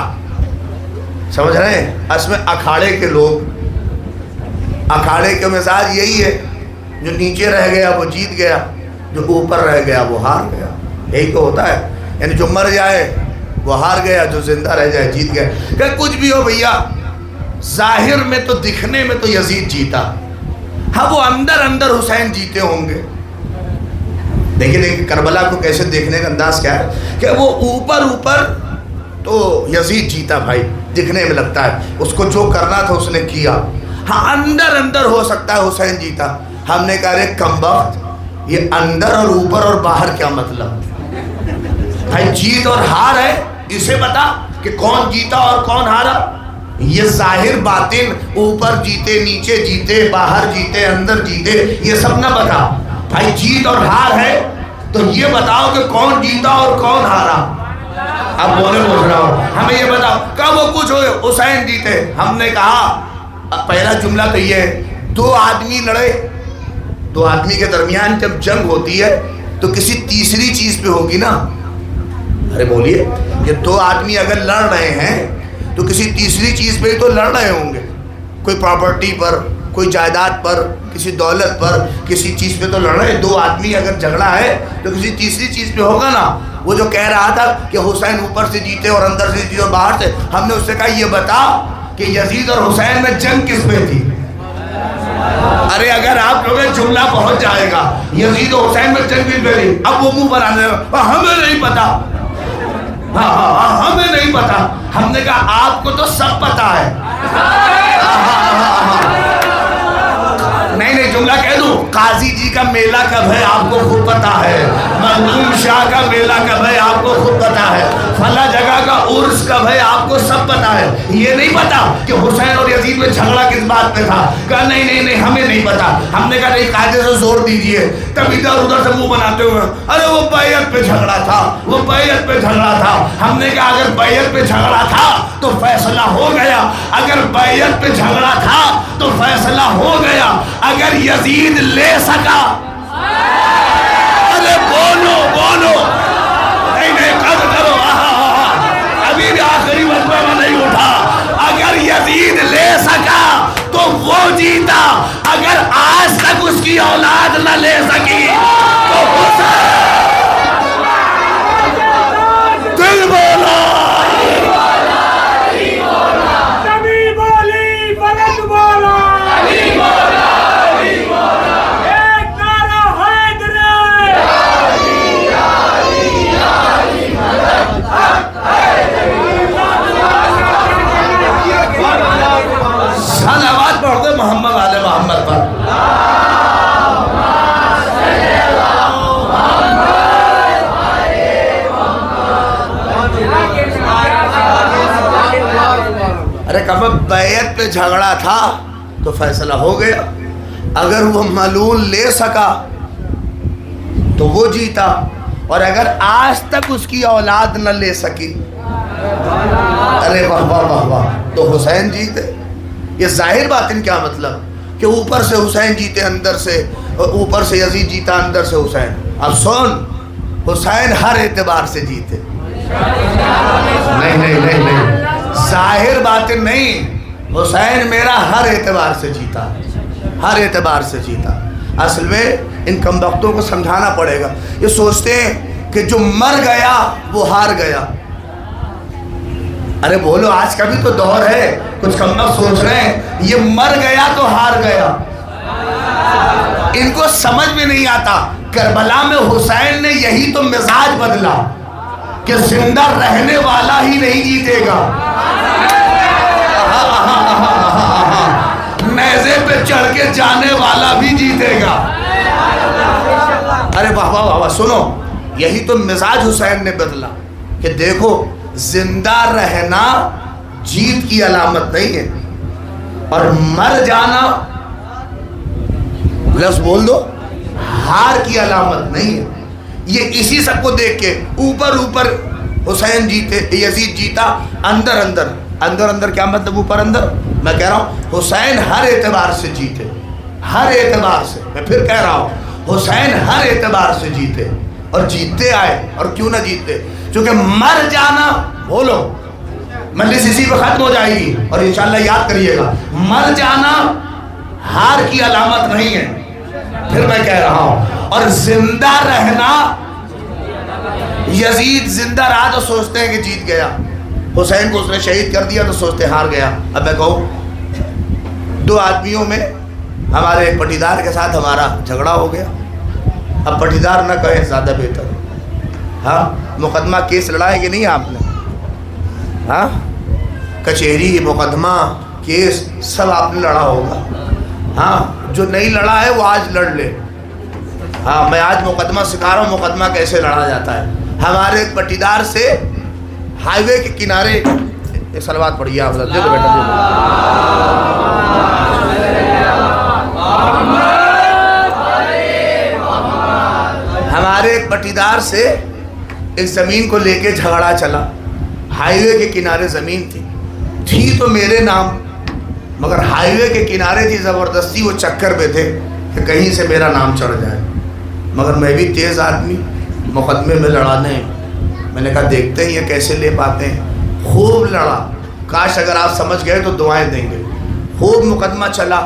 سمجھ رہے ہیں؟ اس میں اکھاڑے کے لوگ، اکھاڑے کے مزاج یہی ہے، جو نیچے رہ گیا وہ جیت گیا، جو اوپر رہ گیا وہ ہار گیا، یہی تو ہوتا ہے۔ یعنی جو مر جائے وہ ہار گیا، جو زندہ رہ جائے جیت گیا۔ کہ کچھ بھی ہو بھیا، ظاہر میں تو دکھنے میں تو یزید جیتا، ہاں وہ اندر اندر حسین جیتے ہوں گے۔ دیکھیں کربلا کو کیسے دیکھنے کا انداز کیا ہے کہ وہ اوپر تو یزید جیتا بھائی، دکھنے میں لگتا ہے اس کو جو کرنا تھا اس نے کیا، ہاں اندر اندر ہو سکتا ہے حسین جیتا۔ ہم نے کہا رے کمبخت، یہ اندر اور اوپر اور باہر کیا مطلب بھائی؟ جیت اور ہار ہے، اسے بتا کہ کون جیتا اور کون ہارا۔ یہ ظاہر باطن، اوپر جیتے، نیچے جیتے، باہر جیتے، اندر جیتے، یہ سب نہ بتا بھائی۔ جیت اور ہار ہے تو یہ بتاؤ کہ کون جیتا اور کون ہارا۔ اب بولے پوچھ رہا ہوں، ہمیں یہ بتاؤ کب وہ کچھ ہوئے حسین جیتے؟ ہم نے کہا پہلا جملہ تو یہ ہے، دو آدمی لڑے، دو آدمی کے درمیان جب جنگ ہوتی ہے تو کسی تیسری چیز پہ ہوگی نا۔ ارے بولیے، یہ دو آدمی اگر لڑ رہے ہیں تو کسی تیسری چیز پہ ہی تو لڑ رہے ہوں گے، کوئی پراپرٹی پر، کوئی جائیداد پر، کسی دولت پر، کسی چیز پہ تو لڑ رہے ہیں۔ دو آدمی اگر جھگڑا ہے تو کسی تیسری چیز پہ ہوگا نا۔ وہ جو کہہ رہا تھا کہ حسین اوپر سے جیتے اور اندر سے جیتے اور باہر سے، ہم نے اس سے کہا یہ بتا کہ یزید اور حسین میں جنگ کس پہ تھی؟ ارے اگر آپ لوگ جملہ پہنچ جائے گا یزید و حسین میں جنگ بھی گئی، اب وہ منہ پر آنے لگا ہمیں نہیں پتا، ہمیں نہیں پتا. ہم نے کہا آپ کو تو سب پتا ہے. نہیں جملہ کہہ دوں، قاضی جی کا میلہ کب ہے آپ کو خود پتا ہے، مخدوم شاہ کا میلہ کب ہے آپ کو خود پتا ہے، فلاں جگہ کا عرس کب ہے آپ کو سب پتا ہے. یہ نہیں پتا کہ حسین اور یزید میں جھگڑا کس بات پہ تھا. کہا نہیں ہمیں نہیں پتا. ہم نے کہا نہیں قاعدے سے زور دیجئے. تب ادھر ادھر سے منہ بناتے ہوئے ارے وہ بیعت پہ جھگڑا تھا، وہ بیعت پہ جھگڑا تھا. ہم نے کہا اگر بیعت پہ جھگڑا تھا تو فیصلہ ہو گیا، اگر بیعت پہ جھگڑا تھا تو فیصلہ ہو گیا. اگر یزید لے سکا، ارے بولو نہیں قد کرو، ابھی بھی آخری مرتبہ میں نہیں اٹھا. اگر یزید لے سکا تو وہ جیتا، اگر آج تک اس کی اولاد نہ لے سکی تو حسین. دل بولا محمد آل محمد پر. ارے کب بیعت پہ جھگڑا تھا تو فیصلہ ہو گیا، اگر وہ ملعون لے سکا تو وہ جیتا، اور اگر آج تک اس کی اولاد نہ لے سکی ارے واہ واہ واہ واہ تو حسین جیتے. یہ ظاہر باطن کیا مطلب کہ اوپر سے حسین جیتے اندر سے، اوپر سے یزید جیتا اندر سے حسین. اب سن، حسین ہر اعتبار سے جیتے. نہیں ظاہر باطن نہیں، حسین میرا ہر اعتبار سے جیتا، ہر اعتبار سے جیتا. اصل میں ان کم بختوں کو سمجھانا پڑے گا. یہ سوچتے ہیں کہ جو مر گیا وہ ہار گیا. ارے بولو، آج کا بھی تو دور ہے. کچھ کم بخت سوچ رہے ہیں یہ مر گیا تو ہار گیا. ان کو سمجھ میں نہیں آتا کربلا میں حسین نے یہی تو مزاج بدلا کہ زندہ رہنے والا ہی نہیں جیتے گا، نیزے پہ چڑھ کے جانے والا بھی جیتے گا. ارے واہ واہ واہ، سنو، یہی تو مزاج حسین نے بدلا کہ دیکھو زندہ رہنا جیت کی علامت نہیں ہے، اور مر جانا لفظ بول دو ہار کی علامت نہیں ہے. یہ اسی سب کو دیکھ کے اوپر حسین جیتے، یزید جیتا اندر کیا مطلب اوپر اندر؟ میں کہہ رہا ہوں حسین ہر اعتبار سے جیتے، ہر اعتبار سے. میں پھر کہہ رہا ہوں حسین ہر اعتبار سے جیتے اور جیتتے آئے. اور کیوں نہ جیتے؟ چونکہ مر جانا، بولو مجلس اسی پہ ختم ہو جائے گی اور انشاءاللہ یاد کریے گا، مر جانا ہار کی علامت نہیں ہے. پھر میں کہہ رہا ہوں، اور زندہ رہنا، یزید زندہ رہا تو سوچتے ہیں کہ جیت گیا، حسین کو اس نے شہید کر دیا تو سوچتے ہار گیا. اب میں کہوں دو آدمیوں میں ہمارے ایک پٹیدار کے ساتھ ہمارا جھگڑا ہو گیا. اب پٹیدار نہ کہیں زیادہ بہتر. ہاں مقدمہ کیس لڑائے کہ نہیں آپ نے؟ ہاں کچہری مقدمہ کیس سب آپ نے لڑا ہوگا. ہاں جو نہیں لڑا ہے وہ آج لڑ لے. ہاں میں آج مقدمہ سکھا رہا ہوں مقدمہ کیسے لڑا جاتا ہے. ہمارے ایک پٹیدار سے ہائی وے کے کنارے، ایک صلوات پڑھیے آپ دے دو بیٹا. ہمارے ایک پٹیدار سے ایک زمین کو لے کے جھگڑا چلا. ہائی وے کے کنارے زمین تھی تو میرے نام، مگر ہائی وے کے کنارے تھی، زبردستی وہ چکر پہ تھے کہ کہیں سے میرا نام چڑھ جائے. مگر میں بھی تیز آدمی، مقدمے میں لڑانے، میں نے کہا دیکھتے ہیں یہ کیسے لے پاتے ہیں. خوب لڑا، کاش اگر آپ سمجھ گئے تو دعائیں دیں گے. خوب مقدمہ چلا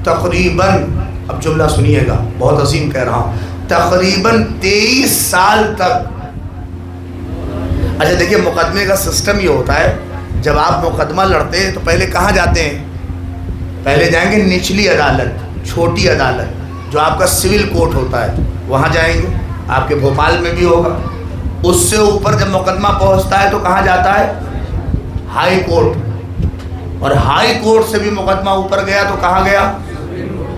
تقریباً، اب جملہ سنیے گا بہت عظیم کہہ رہا ہوں، تقریباً 23 سال تک. اچھا دیکھیے مقدمے کا سسٹم یہ ہوتا ہے، جب آپ مقدمہ لڑتے ہیں تو پہلے کہاں جاتے ہیں؟ پہلے جائیں گے نچلی عدالت. چھوٹی عدالت جو آپ کا سول کورٹ ہوتا ہے وہاں جائیں گے، آپ کے بھوپال میں بھی ہوگا. اس سے اوپر جب مقدمہ پہنچتا ہے تو کہاں جاتا ہے؟ High court. اور ہائی کورٹ سے بھی مقدمہ اوپر گیا تو کہاں گیا؟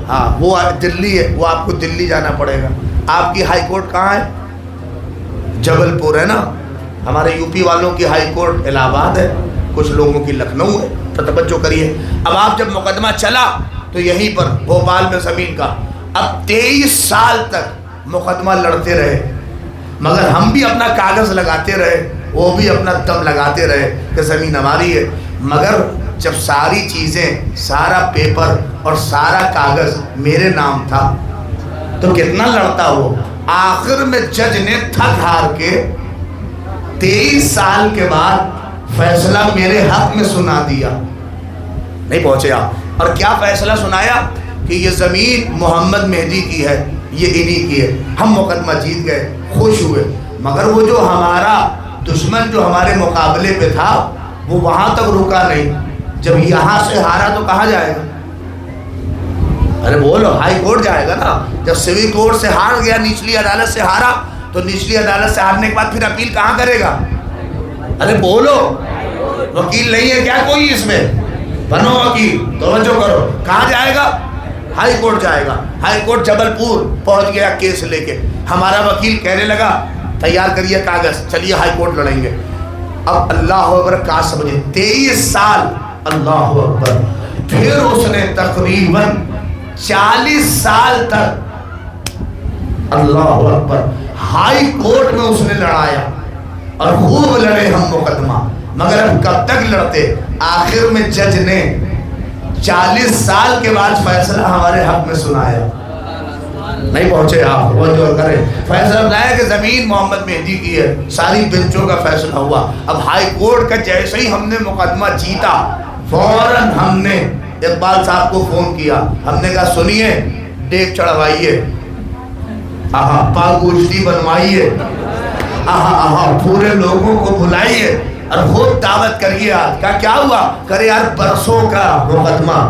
ہاں وہ دلی ہے، وہ آپ کو دلی جانا پڑے گا. آپ کی ہائی کورٹ کہاں ہے؟ جبل پور ہے نا. ہمارے یو پی والوں کی ہائی کورٹ الہ آباد ہے، کچھ لوگوں کی لکھنؤ ہے. تو توجہ کریے. اب آپ جب مقدمہ چلا تو یہیں پر بھوپال میں زمین کا، اب 23 سال تک مقدمہ لڑتے رہے، مگر ہم بھی اپنا کاغذ لگاتے رہے، وہ بھی اپنا دم لگاتے رہے کہ زمین ہماری ہے. مگر جب ساری چیزیں، سارا پیپر اور سارا کاغذ میرے نام تھا تو کتنا لڑتا وہ. آخر میں جج نے تھک ہار کے 23 سال کے بعد فیصلہ میرے حق میں سنا دیا. نہیں پہنچے آپ؟ اور کیا فیصلہ سنایا کہ یہ زمین محمد مہدی کی ہے، یہ انہی کی ہے. ہم مقدمہ جیت گئے، خوش ہوئے. مگر وہ جو ہمارا دشمن جو ہمارے مقابلے پہ تھا وہ وہاں تک رکا نہیں. جب یہاں سے ہارا تو کہاں جائے گا؟ ارے بولو، ہائی کورٹ جائے گا نا. جب سول کورٹ سے ہار گیا، نچلی عدالت سے ہارا، تو نچلی عدالت سے ہارنے کے بعد پھر اپیل کہاں کرے گا؟ ارے بولو، وکیل نہیں ہے کیا کوئی اس میں؟ بنو وکیل، توجہ کرو. کہاں جائے گا؟ ہائی کورٹ جائے گا. ہائی کورٹ جبل پور پہنچ گیا کیس لے کے. ہمارا وکیل کہنے لگا تیار کریے کاغذ، چلیے ہائی کورٹ لڑیں گے. اب اللہ اکبر کا سمجھے 23 سال، اللہ اکبر. پھر اس نے تقریباً 40 سال تک، اللہ اکبر، ہائی کورٹ میں اس نے لڑایا اور خوب لڑے ہم مقدمہ. مگر اب کب تک لڑتے؟ آخر میں جج نے 40 سال کے بعد فیصلہ ہمارے حق میں سنایا. نہیں پہنچے آپ؟ وہ جو کرے فیصلہ بنایا کہ زمین محمد مہدی کی ہے. ساری بنچوں کا فیصلہ ہوا. اب ہائی کورٹ کا جیسے ہی ہم نے مقدمہ جیتا، فوراً ہم نے اقبال صاحب کو فون کیا. ہم نے کہا سنیے، ڈیک چڑھوائیے، پاگوشتی بنوائیے، پورے لوگوں کو بلائیے اور خوب دعوت کریے. آج کا کیا ہوا؟ کرے یار برسوں کا مقدمہ،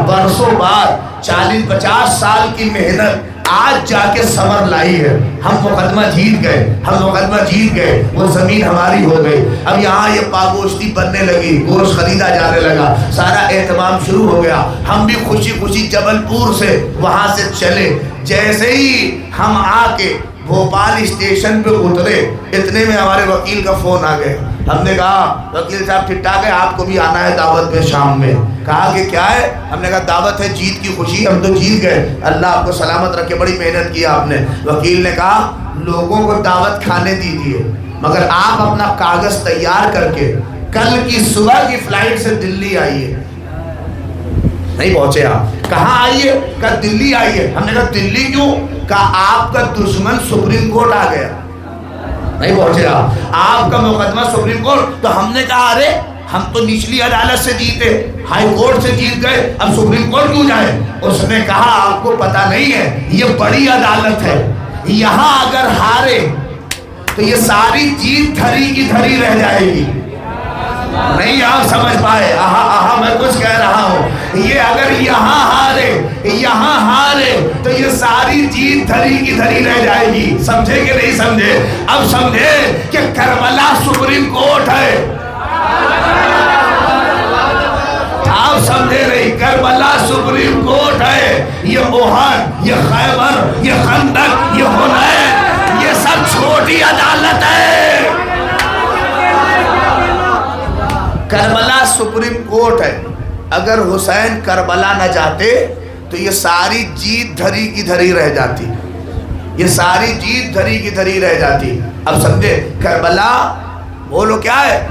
برسوں بعد 40-50 سال کی محنت آج جا کے ثمر لائی ہے. ہم مقدمہ جیت گئے، ہم مقدمہ جیت گئے، وہ زمین ہماری ہو گئی. اب یہاں یہ پاگوشتی بننے لگی، گوشت خریدا جانے لگا، سارا اہتمام شروع ہو گیا. ہم بھی خوشی خوشی جبل پور سے وہاں سے چلے. جیسے ہی ہم آ کے بھوپال اسٹیشن پہ اترے، اتنے میں ہمارے وکیل کا فون آ گیا. ہم نے کہا وکیل صاحب ٹھیک ٹھاک ہے، آپ کو بھی آنا ہے دعوت میں شام میں. کہا کہ کیا ہے؟ ہم نے کہا دعوت ہے، جیت کی خوشی. ہم تو جیت گئے، اللہ آپ کو سلامت رکھے، بڑی محنت کی آپ نے. وکیل نے کہا لوگوں کو دعوت کھانے دیجیے، مگر آپ اپنا کاغذ تیار کر کے کل کی صبح کی فلائٹ سے دلی آئیے. نہیں پہنچے آپ؟ کہاں آئیے؟ کہا دلی آئیے. ہم نے کہا دلی کیوں؟ کہا آپ کا دشمن سپریم کورٹ آ گیا. نہیں پہنچے آپ کا مقدمہ سپریم کورٹ. تو ہم نے کہا ارے ہم تو نچلی عدالت سے جیتے، ہائی کورٹ سے جیت گئے، اب سپریم کورٹ کیوں جائیں؟ اس نے کہا آپ کو پتہ نہیں ہے، یہ بڑی عدالت ہے، یہاں اگر ہارے تو یہ ساری جیت دھری کی دھری رہ جائے گی. نہیں آپ سمجھ پائے؟ میں کچھ کہہ رہا ہوں. یہ اگر یہاں ہارے تو یہ ساری جیت دھری کی دھری رہ جائے گی. سمجھے کہ نہیں سمجھے؟ اب سمجھے کہ کربلا سپریم کورٹ ہے. آپ سمجھے نہیں؟ کربلا سپریم کورٹ ہے. یہ احد، یہ خیبر، یہ خندق، یہ حنین، یہ سب چھوٹی عدالت ہے. کربلا سپریم کورٹ ہے. اگر حسین کربلا نہ جاتے تو یہ ساری جیت دھری کی دھری رہ جاتی، یہ ساری جیت دھری کی دھری رہ جاتی. اب سمجھے؟ کربلا بولو کیا ہے؟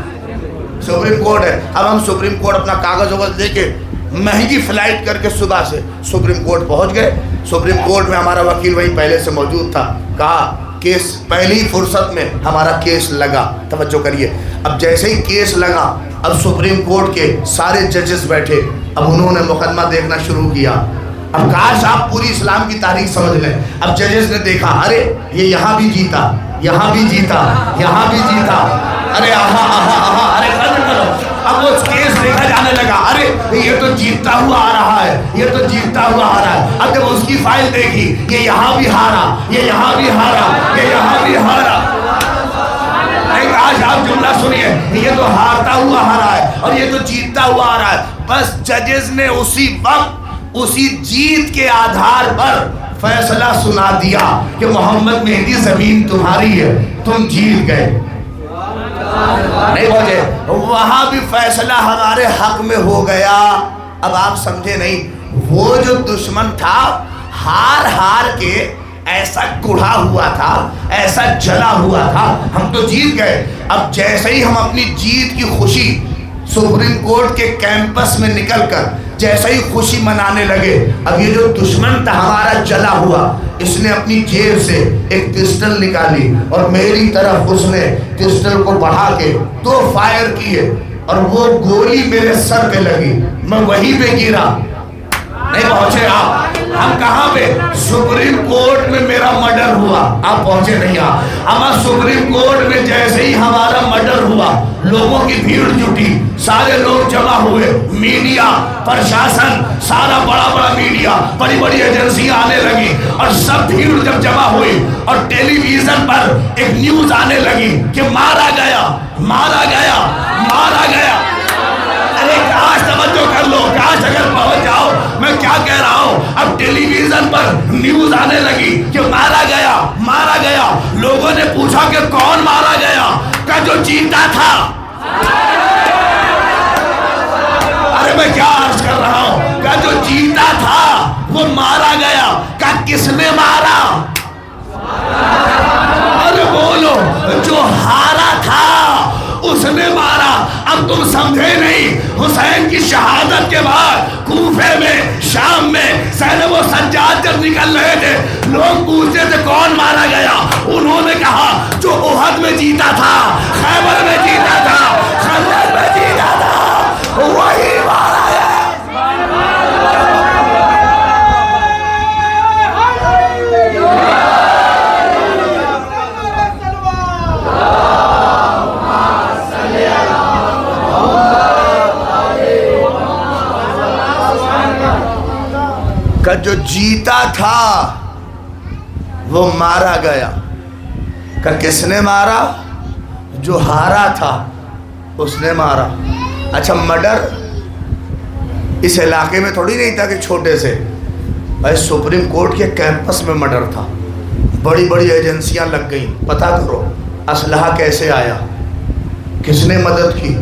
سپریم کورٹ ہے. اب ہم سپریم کورٹ اپنا کاغذ وغیرہ دے کے مہنگی فلائٹ کر کے صبح سے سپریم کورٹ پہنچ گئے. سپریم کورٹ میں ہمارا وکیل وہیں پہلے سے موجود تھا. کہا کیس پہلی فرصت میں ہمارا کیس لگا. توجہ کریے. اب جیسے ہی کیس لگا، اب سپریم کورٹ کے سارے ججز بیٹھے. اب انہوں نے مقدمہ دیکھنا شروع کیا. اب کاش آپ پوری اسلام کی تاریخ سمجھ لیں. اب ججز نے دیکھا ارے یہ یہاں بھی جیتا، یہاں بھی جیتا، یہاں بھی جیتا. ارے ارے کرو. اب وہ کیس دیکھا جانے لگا. ارے یہ تو جیتتا ہوا آ رہا ہے، یہ تو جیت جیتتا ہوا آ رہا ہے. اب جب اس کی فائل دیکھی، یہ یہاں بھی ہارا، یہ یہاں بھی ہارا، یہ یہاں بھی ہارا. آج آپ جملہ سنیے، یہ تو ہارتا ہوا آ رہا ہے اور یہ تو جیتتا ہوا آ رہا ہے. بس ججز نے اسی وقت اسی جیت کے آدھار پر فیصلہ سنا دیا کہ محمد مہدی زمین تمہاری ہے، تم جیت گئے. نہیں پہنچے، وہاں بھی فیصلہ ہمارے حق میں ہو گیا. اب آپ سمجھے نہیں، وہ جو دشمن تھا ہار ہار کے ایسا گڑھا ہوا تھا، ایسا جلا ہوا تھا، ہم تو جیت گئے. اب جیسے ہی ہم اپنی جیت کی خوشی سپریم کورٹ کے کیمپس میں نکل کر جیسے ہی خوشی منانے لگے، اب یہ جو دشمن تھا ہمارا جلا ہوا، اس نے اپنی جیب سے ایک پسٹل نکالی اور میری طرف اس نے پسٹل کو بڑھا کے 2 فائر کیے اور وہ گولی میرے سر پہ لگی، میں وہیں پہ گرا. نہیں پہنچے آپ؟ ہم کہاں پہ؟ سپریم کورٹ میں میرا مرڈر ہوا. آپ پہنچے نہیں آپ؟ اما سپریم کورٹ میں جیسے ہی ہمارا مرڈر ہوا، لوگوں کی بھیڑ جٹی، سارے لوگ جمع ہوئے، میڈیا، پرشاسن، سارا بڑا بڑا میڈیا، بڑی بڑی ایجنسیاں آنے لگی اور سب بھیڑ جب جمع ہوئی اور ٹیلی ویژن پر ایک نیوز آنے لگی کہ مارا گیا، مارا گیا، مارا گیا. ارے کاش توجہ کر لو، کاش اگر پہنچ جاؤ میں کیا کہہ رہا ہوں. اب ٹیلی ویژن پر نیوز آنے لگی کہ مارا گیا، مارا گیا. لوگوں نے پوچھا کہ کون مارا گیا؟ کہ جو جیتا تھا. ارے میں کیا عرض کر رہا ہوں، کہ جو جیتا تھا وہ مارا گیا. کہ کس نے مارا؟ ارے بولو، جو ہارا تھا اس نے مارا. اب تم سمجھے نہیں، حسین کی شہادت کے بعد کوفے میں، شام میں زینب و سجاد جب نکل رہے تھے، لوگ پوچھتے تھے کون مارا گیا. انہوں نے کہا جو احد میں جیتا تھا، خیبر میں جیتا تھا، خندق میں جیتا تھا، وہی مارا گیا. کہ جو جیتا تھا وہ مارا گیا. کہ کس نے مارا؟ جو ہارا تھا اس نے مارا. اچھا مرڈر اس علاقے میں تھوڑی نہیں تھا کہ چھوٹے سے، بھائی سپریم کورٹ کے کیمپس میں مرڈر تھا. بڑی بڑی ایجنسیاں لگ گئیں، پتہ کرو اسلحہ کیسے آیا، کس نے مدد کی،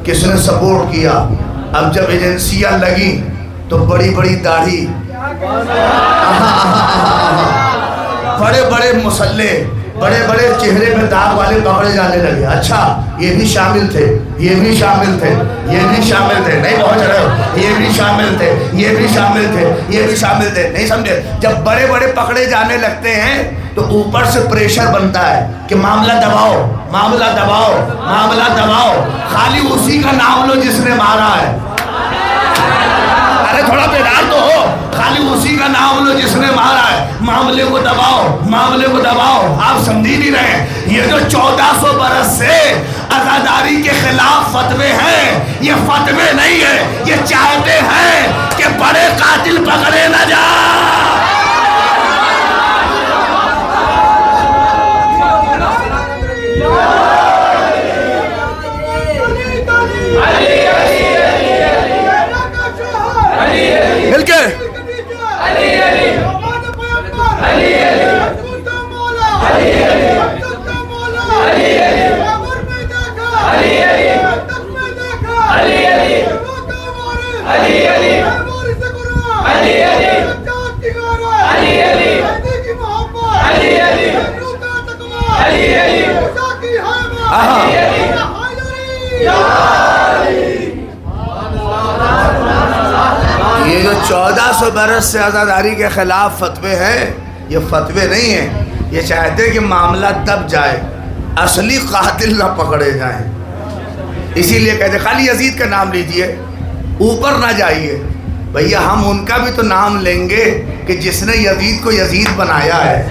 کس نے سپورٹ کیا. اب جب ایجنسیاں لگیں تو بڑی بڑی داڑھی، بڑے بڑے مسلح، بڑے بڑے چہرے میں داغ والے پکڑے جانے لگے. اچھا یہ بھی شامل تھے، یہ بھی شامل تھے، یہ بھی شامل تھے. نہیں پہنچ رہے ہو؟ یہ بھی شامل تھے، یہ بھی شامل تھے، یہ بھی شامل تھے. نہیں سمجھے؟ جب بڑے بڑے پکڑے جانے لگتے ہیں تو اوپر سے پریشر بنتا ہے کہ معاملہ دباؤ، معاملہ دباؤ، معاملہ دباؤ. خالی اسی کا نام لو جس نے مارا ہے. ارے تھوڑا بیدار تو ہو. خالی اسی کا نام لو جس نے مارا ہے. معاملے کو دباؤ، معاملے کو دباؤ. آپ سمجھ نہیں رہے. یہ جو 1400 برس سے عزاداری کے خلاف فتوے ہیں، یہ فتوے نہیں ہے، یہ چاہتے ہیں کہ بڑے قاتل پکڑے نہ جائیں. مل کے یہ جو 1400 برس سے عزاداری کے خلاف فتوے ہیں، یہ فتوے نہیں ہیں. یہ چاہتے کہ معاملہ دب جائے، اصلی قاتل نہ پکڑے جائیں. اسی لیے کہتے خالی یزید کا نام لیجئے، اوپر نہ جائیے. بھیا ہم ان کا بھی تو نام لیں گے کہ جس نے یزید کو یزید بنایا ہے.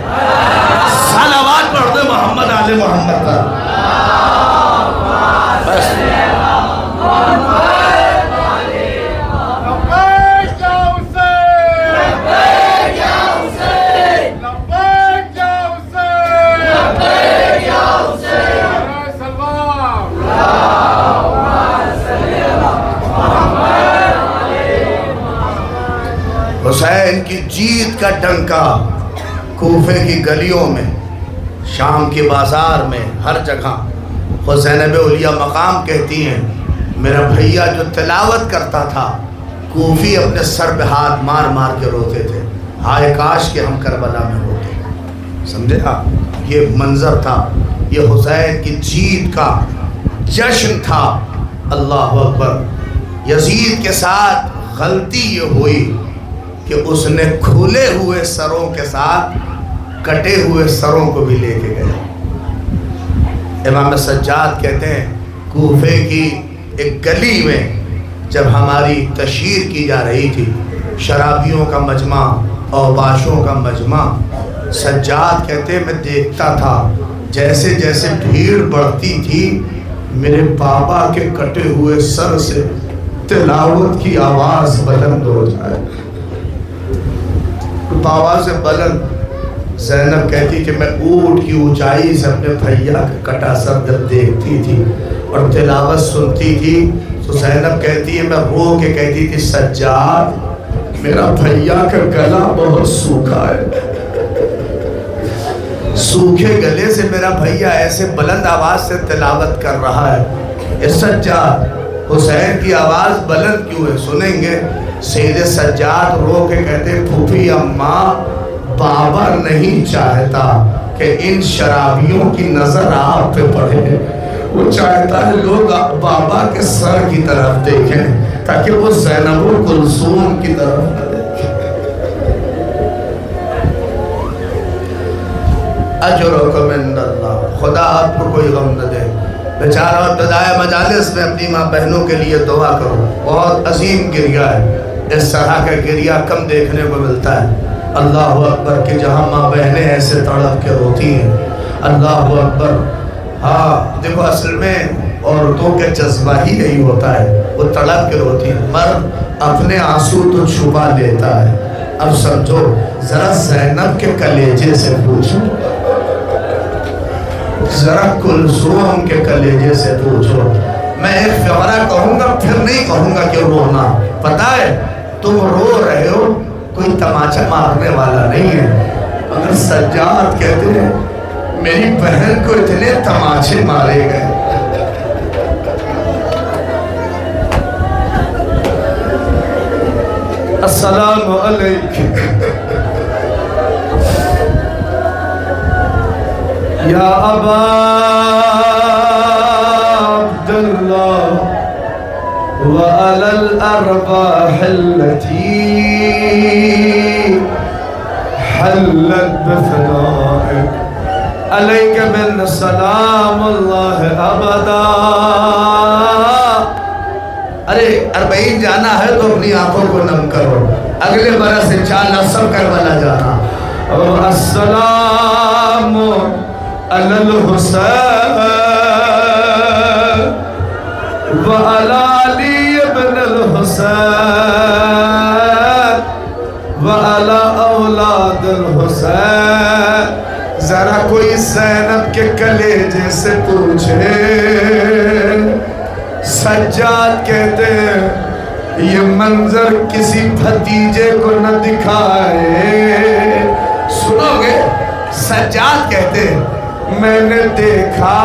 صلوات پڑھ دے محمد آل محمد پر. بس حسین کی جیت کا ڈنکا کوفے کی گلیوں میں، شام کے بازار میں، ہر جگہ زینب اولیاء مقام کہتی ہیں میرا بھیا جو تلاوت کرتا تھا کوفی اپنے سر پہ ہاتھ مار مار کے روتے تھے، ہائے کاش کہ ہم کربلا میں ہوتے۔ سمجھے آپ؟ یہ منظر تھا، یہ حسین کی جیت کا جشن تھا۔ اللہ اکبر۔ یزید کے ساتھ غلطی یہ ہوئی کہ اس نے کھلے ہوئے سروں کے ساتھ کٹے ہوئے سروں کو بھی لے کے گیا۔ امام سجاد کہتے ہیں کوفے کی ایک گلی میں جب ہماری تشہیر کی جا رہی تھی، شرابیوں کا مجمع، اوباشوں کا مجمع، سجاد کہتے ہیں میں دیکھتا تھا جیسے جیسے بھیڑ بڑھتی تھی میرے بابا کے کٹے ہوئے سر سے تلاوت کی آواز بلند ہو جائے، بابا سے بلند۔ زینب کہتی کہ میں اونٹ کی اونچائی سے اپنے بھیا کا کٹا سر جب دیکھتی تھی اور تلاوت سنتی تھی تو زینب کہتی ہے میں رو کے کہتی تھی سجاد میرا بھیا کا گلا بہت سوکھا ہے، سوکھے گلے سے میرا بھیا ایسے بلند آواز سے تلاوت کر رہا ہے۔ اے سجاد، حسین کی آواز بلند کیوں ہے؟ سنیں گے۔ سید سجاد رو کے کہتے ہیں پھوپھی اماں بابا نہیں چاہتا کہ ان شرابیوں کی نظر آپ پہ پڑے، وہ چاہتا ہے لوگ بابا کے سر کی طرف دیکھیں تاکہ وہ زینب و کلثوم کی طرف نہ دیکھیں۔ اجرکم عند اللہ، خدا آپ کو کوئی غم نہ دے۔ بیچارہ ابتدائے مجالس میں اپنی ماں بہنوں کے لیے دعا کرو، بہت عظیم گریہ ہے، اس طرح کا گریہ کم دیکھنے کو ملتا ہے۔ اللہ اکبر کہ جہاں ماں بہنیں ایسے تڑپ کے روتی ہیں، اللہ اکبر۔ ہاں دیکھو اصل میں عورتوں کے جذبہ ہی یہی ہوتا ہے، وہ تڑپ کے روتی ہیں۔ مرد اپنے آنسو تو چھپا لیتا ہے، اب سمجھو ذرا زینب کے کلیجے سے پوچھو، ذرا کلثوم کے کلیجے سے پوچھو۔ میں ایک فقرہ کہوں گا پھر نہیں کہوں گا کہ رونا، پتہ ہے تم رو رہے ہو کوئی تماچا مارنے والا نہیں ہے، مگر سجاد کہتے ہیں میری بہن کو اتنے تماچے مارے گئے۔ السلام علیکم یا ابا عبداللہ وعلی الارواح التي حلت بفنائك علیک من سلام اللہ ابدا۔ ارے 40 جانا ہے تو اپنی آنکھوں کو نم کرو، اگلے برس انشاءاللہ سب کربلا جانا۔ السلام علی الحسین وعلی علی ابن الحسین وعلی اولاد الحسین۔ ذرا کوئی زینب کے کلیجے سے پوچھے۔ سجاد کہتے ہیں یہ منظر کسی بھتیجے کو نہ دکھائے۔ سنو گے؟ سجاد کہتے ہیں میں نے دیکھا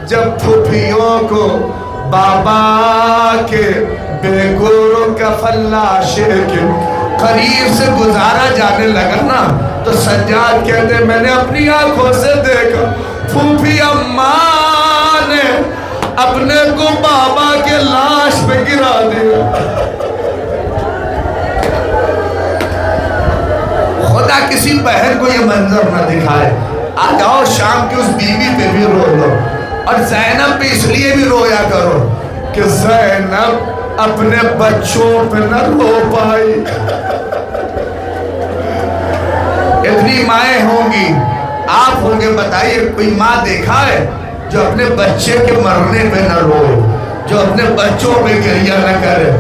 جب پھوپھیوں کو بابا کے بے گوروں کا فلاشے کے قریب سے گزارا جانے لگا نا تو سجاد کہتے ہیں میں نے اپنی آنکھوں سے دیکھا پھوپھی اماں نے اپنے کو بابا کے لاش پہ گرا دیا۔ خدا کسی بہن کو یہ منظر نہ دکھائے۔ آ جاؤ شام کی اس بیوی پہ بھی رو لو، اور زینب پہ اس لیے بھی رویا کرو کہ زینب اپنے بچوں پہ نہ رو پائی۔ اتنی مائیں ہوں گی، آپ ہوں گے، بتائیے کوئی ماں دیکھا ہے جو اپنے بچے کے مرنے پہ نہ روئے، جو اپنے بچوں پہ گریہ نہ کرے؟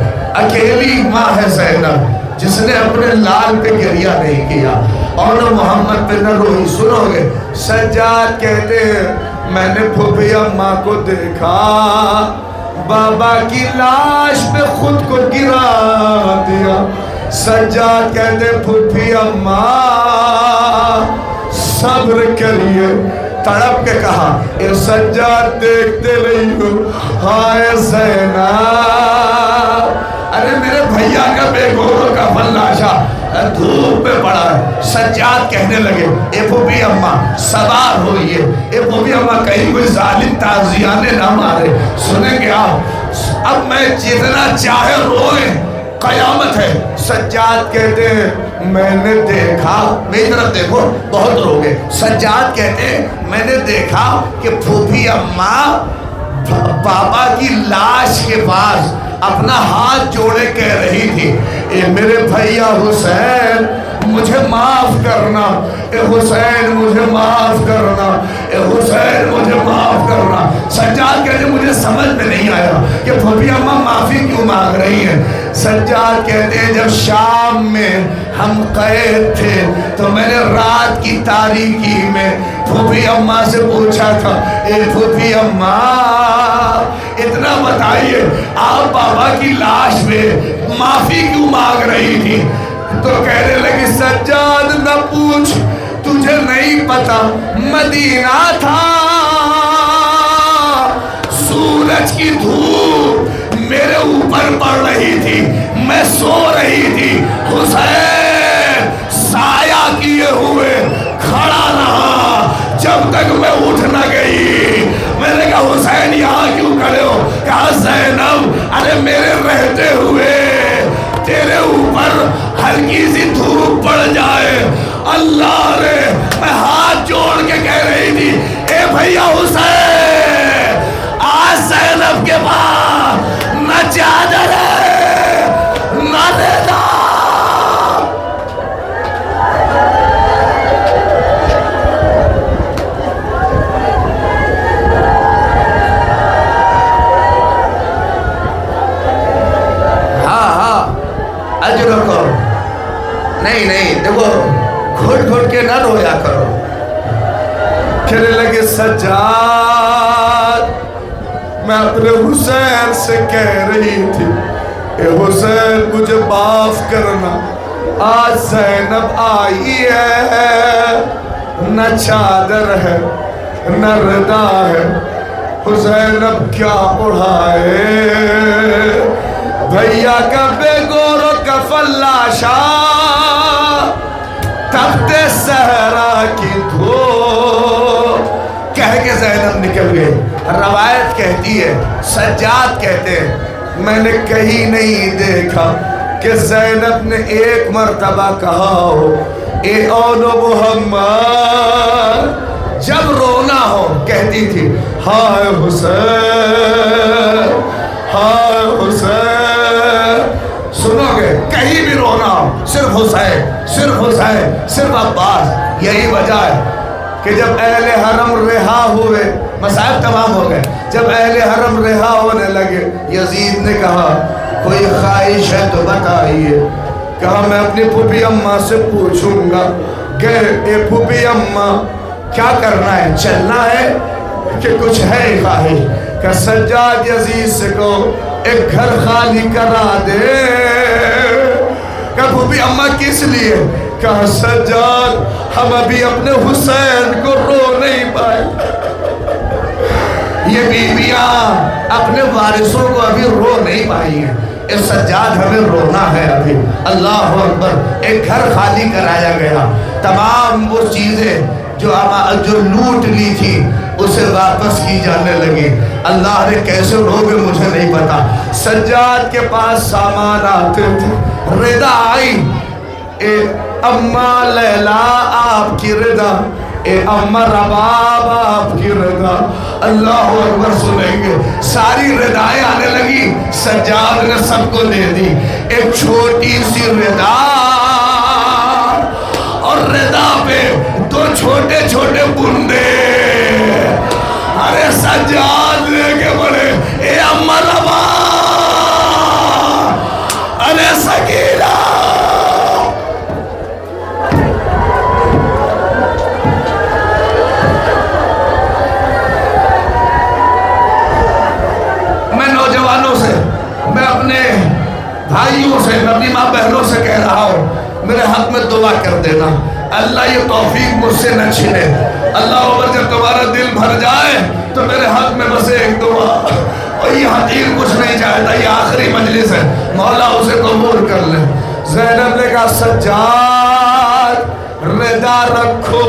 اکیلی ماں ہے زینب جس نے اپنے لال پہ گریہ نہیں کیا اور محمد پہ نہ روئی۔ سنو گے؟ سجاد کہتے ہیں میں نے پھوپھی اماں کو دیکھا بابا کی لاش پہ خود کو گرا دیا۔ سجاد کہتے پھوپھی اماں صبر کریے. تڑپ کے کہا اے سجاد دیکھتے نہیں ہو ہائے زینب. ارے میرے بھیا کا بے گورو کا فلاشا دھوپ پہ پڑا ہے. سجاد کہنے لگے اے پھوپھی اماں سوار ہوئیے. اے پھوپھی اماں کہیں کوئی ظالم تازیانے نہ مارے. سنیں گے آپ اب میں جتنا چاہے روئیں قیامت ہے. سجاد کہتے ہیں میں نے دیکھا, میری طرف دیکھو بہت روگے. سجاد کہتے ہیں میں نے دیکھا کہ پھوپھی اماں بابا کی لاش کے پاس اپنا ہاتھ جوڑے کہہ رہی تھی اے میرے بھیا حسین مجھے معاف کرنا, اے حسین مجھے معاف کرنا, اے حسین مجھے معاف کرنا. سجاد کہتے ہیں مجھے سمجھ میں نہیں آیا کہ پھوپھی اماں معافی کیوں مانگ رہی ہیں. سجاد کہتے ہیں جب شام میں ہم قید تھے تو میں نے رات کی تاریکی میں پھوپھی اماں سے پوچھا تھا اے پھوپھی اماں اتنا بتائیے آپ بابا کی لاش میں معافی کیوں مانگ رہی تھی. تو کہنے لگی سجاد نہ پوچھ, تجھے نہیں پتا مدینہ تھا, سورج کی دھوپ میرے اوپر پڑ رہی تھی, میں سو رہی تھی, حسین سایہ کیے ہوئے کھڑا رہا جب تک میں اٹھ نہ گئی. میں نے کہا حسین یہاں کیوں کھڑے ہو؟ کہا زینب ارے میرے رہتے ہوئے تیرے اوپر ہلکی سی دھوپ پڑ جائے. اللہ رے میں ہاتھ جوڑ کے کہہ رہی تھی اے بھیا حسین آج زینب کے پاس نہ چادر ہے نہ رضا. اجر کو نہیں دیکھو گھٹ گھٹ کے نہ رویا کرو. کہنے لگے سجاد میں اپنے حسین سے کہہ رہی تھی اے حسین مجھے معاف کرنا, آج زینب آئی ہے نہ چادر ہے نہ ردا ہے, حسین اب کیا اڑھائے. بھیا کا بے گورو کا فلاشا تخت صحرا کی دھوپ کہہ کے زینب نکل گئی. روایت کہتی ہے سجاد کہتے ہیں میں نے کہیں نہیں دیکھا کہ زینب نے ایک مرتبہ کہا ہو اے اولو محمد. جب رونا ہو کہتی تھی ہائے حسین ہائے حسین. سنو گے کہیں بھی رونا ہو صرف حسین صرف حسین صرف عباس. یہی وجہ ہے کہ جب اہل حرم رہا ہوئے مصائب تمام ہو گئے, جب اہل حرم رہا ہونے لگے یزید نے کہا کوئی خواہش ہے تو بتائیے. کہا میں اپنی پھوپھی اماں سے پوچھوں گا کہ اے پھوپھی اماں کیا کرنا ہے, چلنا ہے کہ کچھ ہے خواہش. کہ سجاد یزید سے کہو ایک گھر خالی کرا دے. کہ پھوپھی اماں کس لیے؟ کہا سجاد ہم ابھی اپنے حسین کو رو نہیں پائے. یہ بیویاں اپنے وارثوں کو ابھی رو نہیں پائی ہیں. اس سجاد ہمیں رونا ہے ابھی. اللہ اکبر. ایک گھر خالی کرایا گیا, تمام وہ چیزیں جو لوٹ لی تھی اسے واپس کی جانے لگی. اللہ نے کیسے روگے مجھے نہیں پتا. سجاد کے پاس سامان آتے تھے. رضا آئی اے اماں لیلا آپ کی رضا, اے اماں رباب آپ کی رضا. اللہ اکبر. سنیں گے ساری رضائیں آنے لگی. سجاد نے سب کو دے دی. ایک چھوٹی سی رضا اور رضا پہ دو چھوٹے چھوٹے بندے. ارے سجاد لے کے بڑے اے اماں رباب ارے سکینہ. میں نوجوانوں سے, میں اپنے بھائیوں سے, میں اپنی ماں بہنوں سے کہہ رہا ہوں میرے حق میں دعا کر دینا، اللہ یہ توفیق مجھ سے نہ چھنے۔ اللہ عمر جب تمہارا دل بھر جائے تو میرے حق میں بس ایک دعا، اور یہ حقیر کچھ نہیں چاہتا، یہ آخری مجلس ہے، مولا اسے قبول کر لے۔ زینب نے کہا سجاد رضا رکھو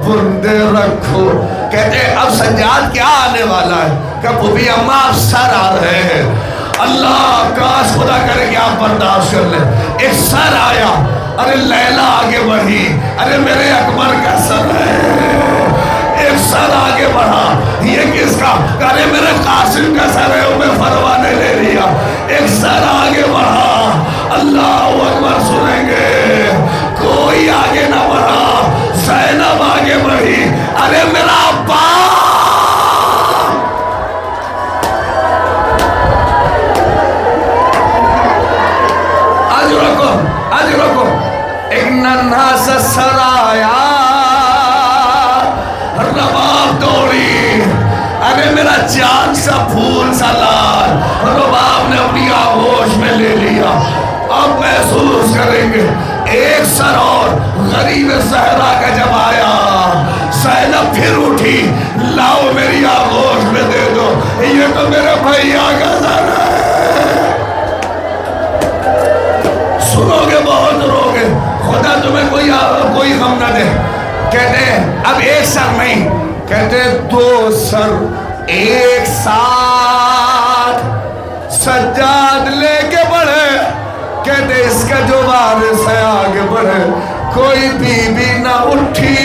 بندے رکھو۔ کہتے ہیں اب سجاد کیا آنے والا ہے کہ بھوبی اماں آپ سر آ رہے ہیں۔ اللہ کاش خدا کرے کہ آپ برداشت کر لیں۔ ایک سر آیا، ارے لیلا آگے بڑھی، ارے میرے اکبر کا سر ہے۔ ایک سر آگے بڑھا، یہ کس کا؟ ارے میرے قاسم کا سر ہے، میں فروا نے لے لیا۔ ایک سر آگے بڑھا، اللہ اکبر سنیں گے، کوئی آگے نہ بڑھا، زینب آگے بڑھی، ارے میرا ابا۔ آج رکو، ایک ننھا سا سر آیا، رباب دوڑی، ارے میرا چاند سا پھول سا لال، رباب نے اپنی آغوش میں لے لیا۔ اب محسوس کریں گے ایک سر اور غریب صحرا کا جب آیا، زینب پھر اٹھی، لاؤ میری آغوش میں دے دو، یہ تو میرے بھائیہ کا سر ہے۔ سنو گے بہت رو گے، خدا تمہیں کوئی غم نہ دے۔ کہتے ہیں اب ایک سر نہیں، کہتے ہیں دو سر ایک ساتھ سجاد لے کے بڑھے۔ کہتے اس کا جو وارث ہے آگے بڑھے، کوئی بی بی نہ اٹھی،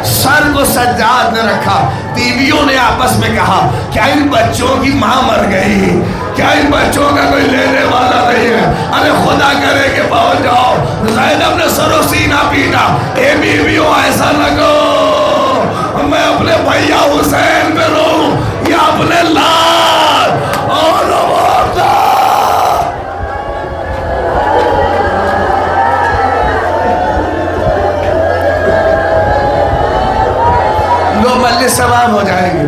سر کو سجاد نے رکھا۔ بیویوں نے آپس میں کہا کیا ان بچوں کی ماں مر گئی؟ کیا ان بچوں کا کوئی لینے والا نہیں ہے؟ ارے خدا کرے کہ پہنچ جاؤ۔ زینب نے سر و سینہ پیٹا، اے بیویوں ایسا نہ کرو، میں اپنے بھیا حسین پہ رہوں یا اپنے لال اور لو مجلس تمام ہو جائے گی،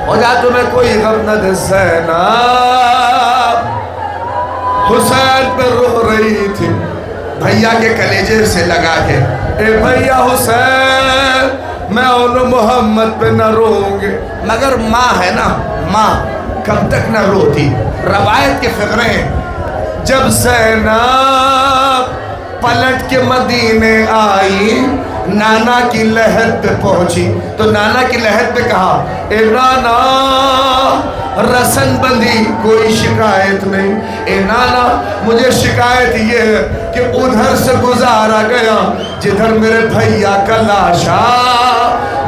ہو جا تمہیں کوئی غم نہ دے۔ زینب حسین پہ رو رہی تھی، بھیا کے کلیجے سے لگا کے، اے بھیا حسین میں اول محمد پہ نہ روؤں گے، مگر ماں ہے نا، ماں کب تک نہ روتی۔ روایت کے فقرے ہیں، جب زینب پلٹ کے مدینے آئی، نانا کی لحد پہ پہنچی تو نانا کی لحد پہ کہا اے نانا رسن بندی کوئی شکایت نہیں، اے نانا مجھے شکایت یہ ہے کہ ادھر سے گزارا گیا جدھر میرے بھیا کا لاشا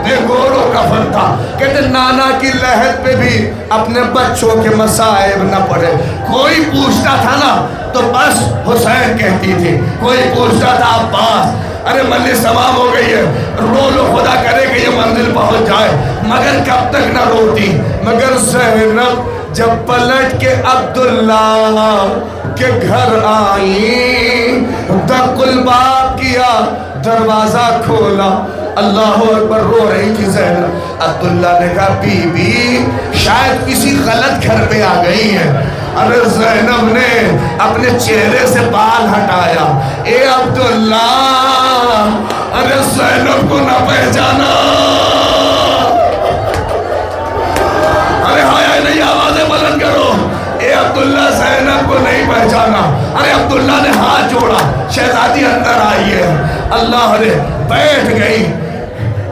بے گور و کفن تھا۔ کہتے نانا کی لحد پہ بھی اپنے بچوں کے مصائب نہ پڑے، کوئی پوچھتا تھا نا تو بس حسین کہتی تھی، کوئی پوچھتا تھا عباس۔ ارے مجلس تمام ہو گئی ہے، رو لو خدا کرے کہ یہ منزل پہنچ جائے، مگر کب تک نہ روتی۔ مگر زینب جب پلٹ کے عبداللہ کے گھر آئی، دق الباب کیا، دروازہ کھولا، اللہ اکبر، رو رہی تھی زینب۔ عبداللہ نے کہا بی بی شاید کسی غلط گھر پہ آ گئی ہے۔ ارے زینب نے اپنے چہرے سے بال ہٹایا، اے عبداللہ، ارے زینب کو نہ پہچانا، ارے ہائے نہیں، آوازیں بلند کرو، اے عبداللہ زینب کو نہیں پہچانا۔ ارے عبداللہ نے ہاتھ جوڑا، شہزادی اندر آئی ہے، اللہ نے بیٹھ گئی۔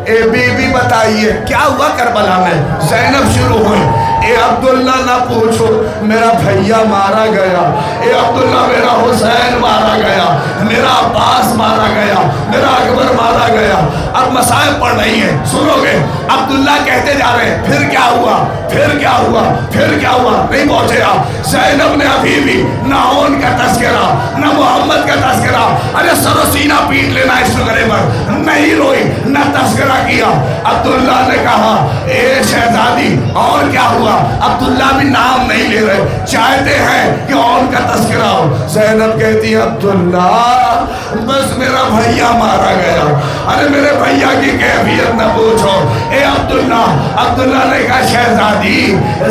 اے بی بی بتائیے کیا ہوا کربلا میں؟ زینب شروع ہوئی، اے عبداللہ نہ پوچھو، میرا بھیا مارا گیا، اے عبداللہ میرا حسین مارا گیا، میرا عباس مارا گیا، میرا اکبر مارا گیا۔ اب مصائب پڑھ رہی ہیں، سنو گے؟ عبداللہ کہتے جا رہے ہیں پھر کیا ہوا، پھر کیا ہوا، پھر کیا ہوا، نہیں پہنچے آپ۔ زینب نے ابھی بھی نہ ان کا تذکرہ نہ محمد کا تذکرہ ارے سر و سینہ پیٹ لینا اس فقرے پر، نہیں روئی نہ تذکرہ کیا۔ عبداللہ نے کہا اے شہزادی اور کیا ہوا؟ عبداللہ بھی نام نہیں لے رہے، چاہتے ہیں کہ اور کا تذکرہ ہو۔ زینب کہتی ہے عبداللہ بس میرا بھیا مارا گیا، ارے میرے بھیا کی کیفیت نہ پوچھو۔ اے عبداللہ، عبداللہ نے کہا شہزادی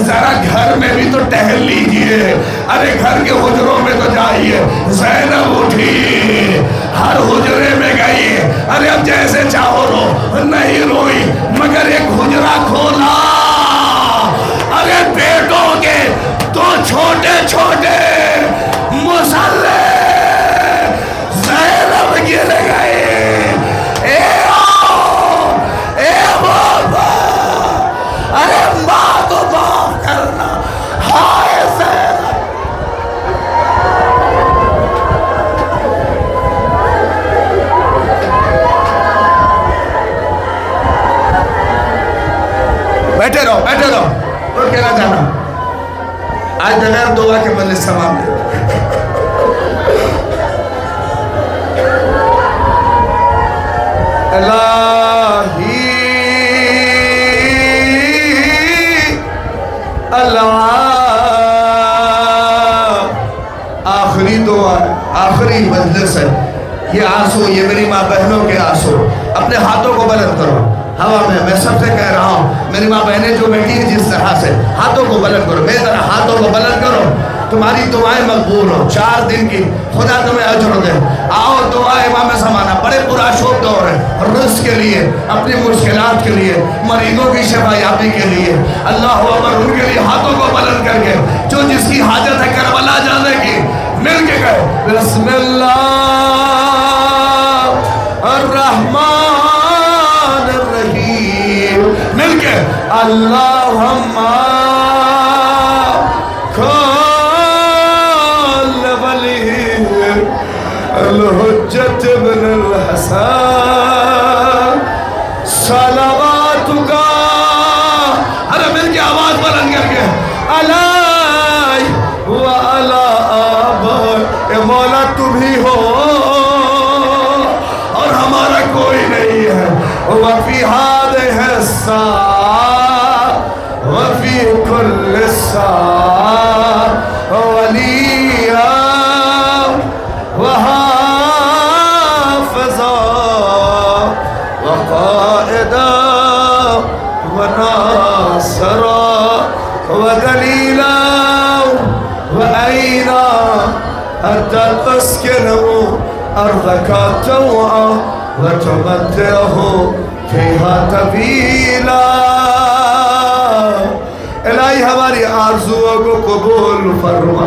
ذرا گھر میں بھی تو ٹہل لیجئے، ارے گھر کے حجروں میں تو جائیے۔ زینب اٹھی، ہر حجرے میں گئی، ارے اب جیسے چاہو رو، نہیں روئی مگر ایک حجرہ کھولا، ارے بیٹوں کے دو چھوٹے چھوٹے مسلح زینب گر گئے۔ اے آؤ، اے بابا، ارے ماں کو معاف کرنا، ہائے زینب۔ بیٹھے رہو بیٹھے رہو، تو کہنا جانا آج بغیر دعا کے مجلس تمام ہے۔ الہی اللہ، آخری دعا ہے، آخری مجلس ہے۔ یہ آنسو، یہ میری ماں بہنوں کے آنسو، اپنے ہاتھوں کو بلند کرو ہوا میں سب سے کہہ رہا ہوں، میری ماں بہنیں جو بیٹھی ہیں جس طرح سے ہاتھوں کو بلند کرو، میری طرح ہاتھوں کو بلند کرو، تمہاری دعائیں مقبول ہو، 4 دن کی خدا تمہیں اجر دے۔ آؤ دعا امام زمانہ، بڑے پورا شوق دور ہے، رزق کے لیے، اپنی مشکلات کے لیے، مریضوں کی شفا یابی کے لیے، اللہ اکبر، ان کے لیے ہاتھوں کو بلند کر کے جو جس کی حاجت ہے کربلا جانے کی، مل کے کہے بسم اللہ الرحمن الرحیم، مل کے اللہم کل ولی الحجت بن الحسن صلواتک، ارے مل کے آواز بلند کر کے علی وعلی آباء، اے مولا تو بھی ہو اور ہمارا کوئی نہیں ہے، وفی هذه الساعة وفی کل ساعة ولیا وحافظا وقائدا وناصرا ودلیلا وأينا حتى تسكنوا أرضك طوعا وتمتعه فيها طويلا۔ الہی ہماری آرزوؤں کو قبول فرما،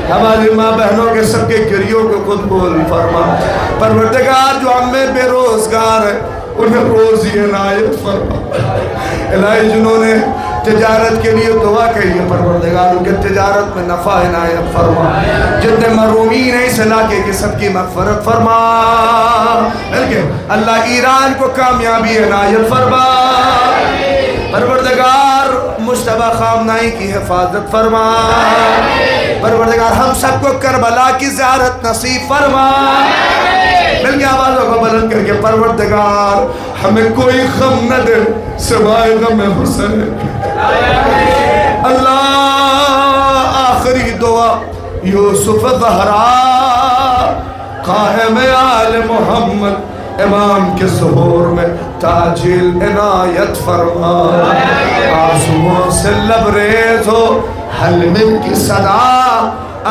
ہماری ماں بہنوں کے سب کے گریوں کو قبول فرما۔ پروردگار جو ہم میں بے روزگار ہے انہیں روزی عنایت فرما۔ الہی جنہوں نے تجارت کے لیے دعا کہی ہے پروردگار ان کے تجارت میں نفع عنایت فرما، جتنے محرومین ہیں اس علاقے کے سب کی مغفرت فرما، بلکہ اللہ ایران کو کامیابی عنایت فرما۔ پروردگار مجتبیٰ خامنائی کی حفاظت فرما، پروردگار ہم سب کو کربلا کی زیارت نصیب فرما، بلکہ آوازوں کو بلند کر کے پروردگار ہمیں کوئی غم نہ دے سوائے غم حسین۔ اللہ آخری دعا یوسف زہرا قائم آل محمد امام کے ظہور میں تاجیل عنایت فرما، آنسوؤں سے لبریز ہو حلم کی صدا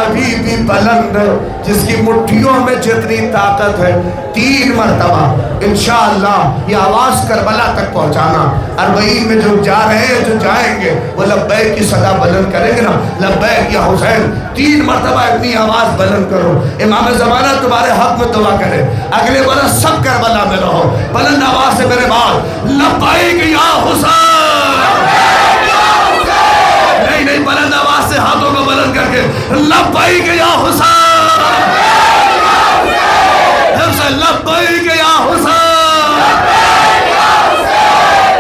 ابھی بھی بلند ہے، جس کی مٹھیوں میں جتنی طاقت ہے 3 مرتبہ انشاءاللہ یہ آواز کربلا تک پہنچانا۔ 40 میں جو جا رہے ہیں جو جائیں گے وہ لبیک کی صدا بلند کریں گے نا، لبیک یا حسین 3 مرتبہ اپنی آواز بلند کرو، امام زمانہ تمہارے حق میں دعا کرے، اگلے برس سب کربلا میں رہو، بلند آواز سے میرے بعد لبیک یا حسین، نہیں بلند آواز سے ہاتھوں کو بلند کر کے لبیک یا حسین، لبیک یا حسین،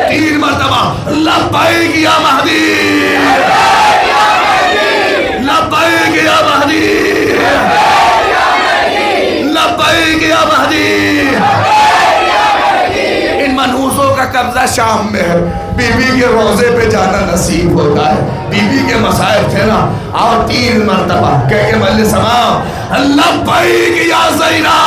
3 مرتبہ لبیک یا مہدی، لبیک یا مہدی، لبیک مہدی، ان منحوسوں کا قبضہ شام میں ہے، بی بی کے روزے پہ جانا نصیب ہوتا ہے، بی بی کے مسائل تھے نا، اور 3 مرتبہ کہہ کے مجلس سماؤ لبیک یا زینب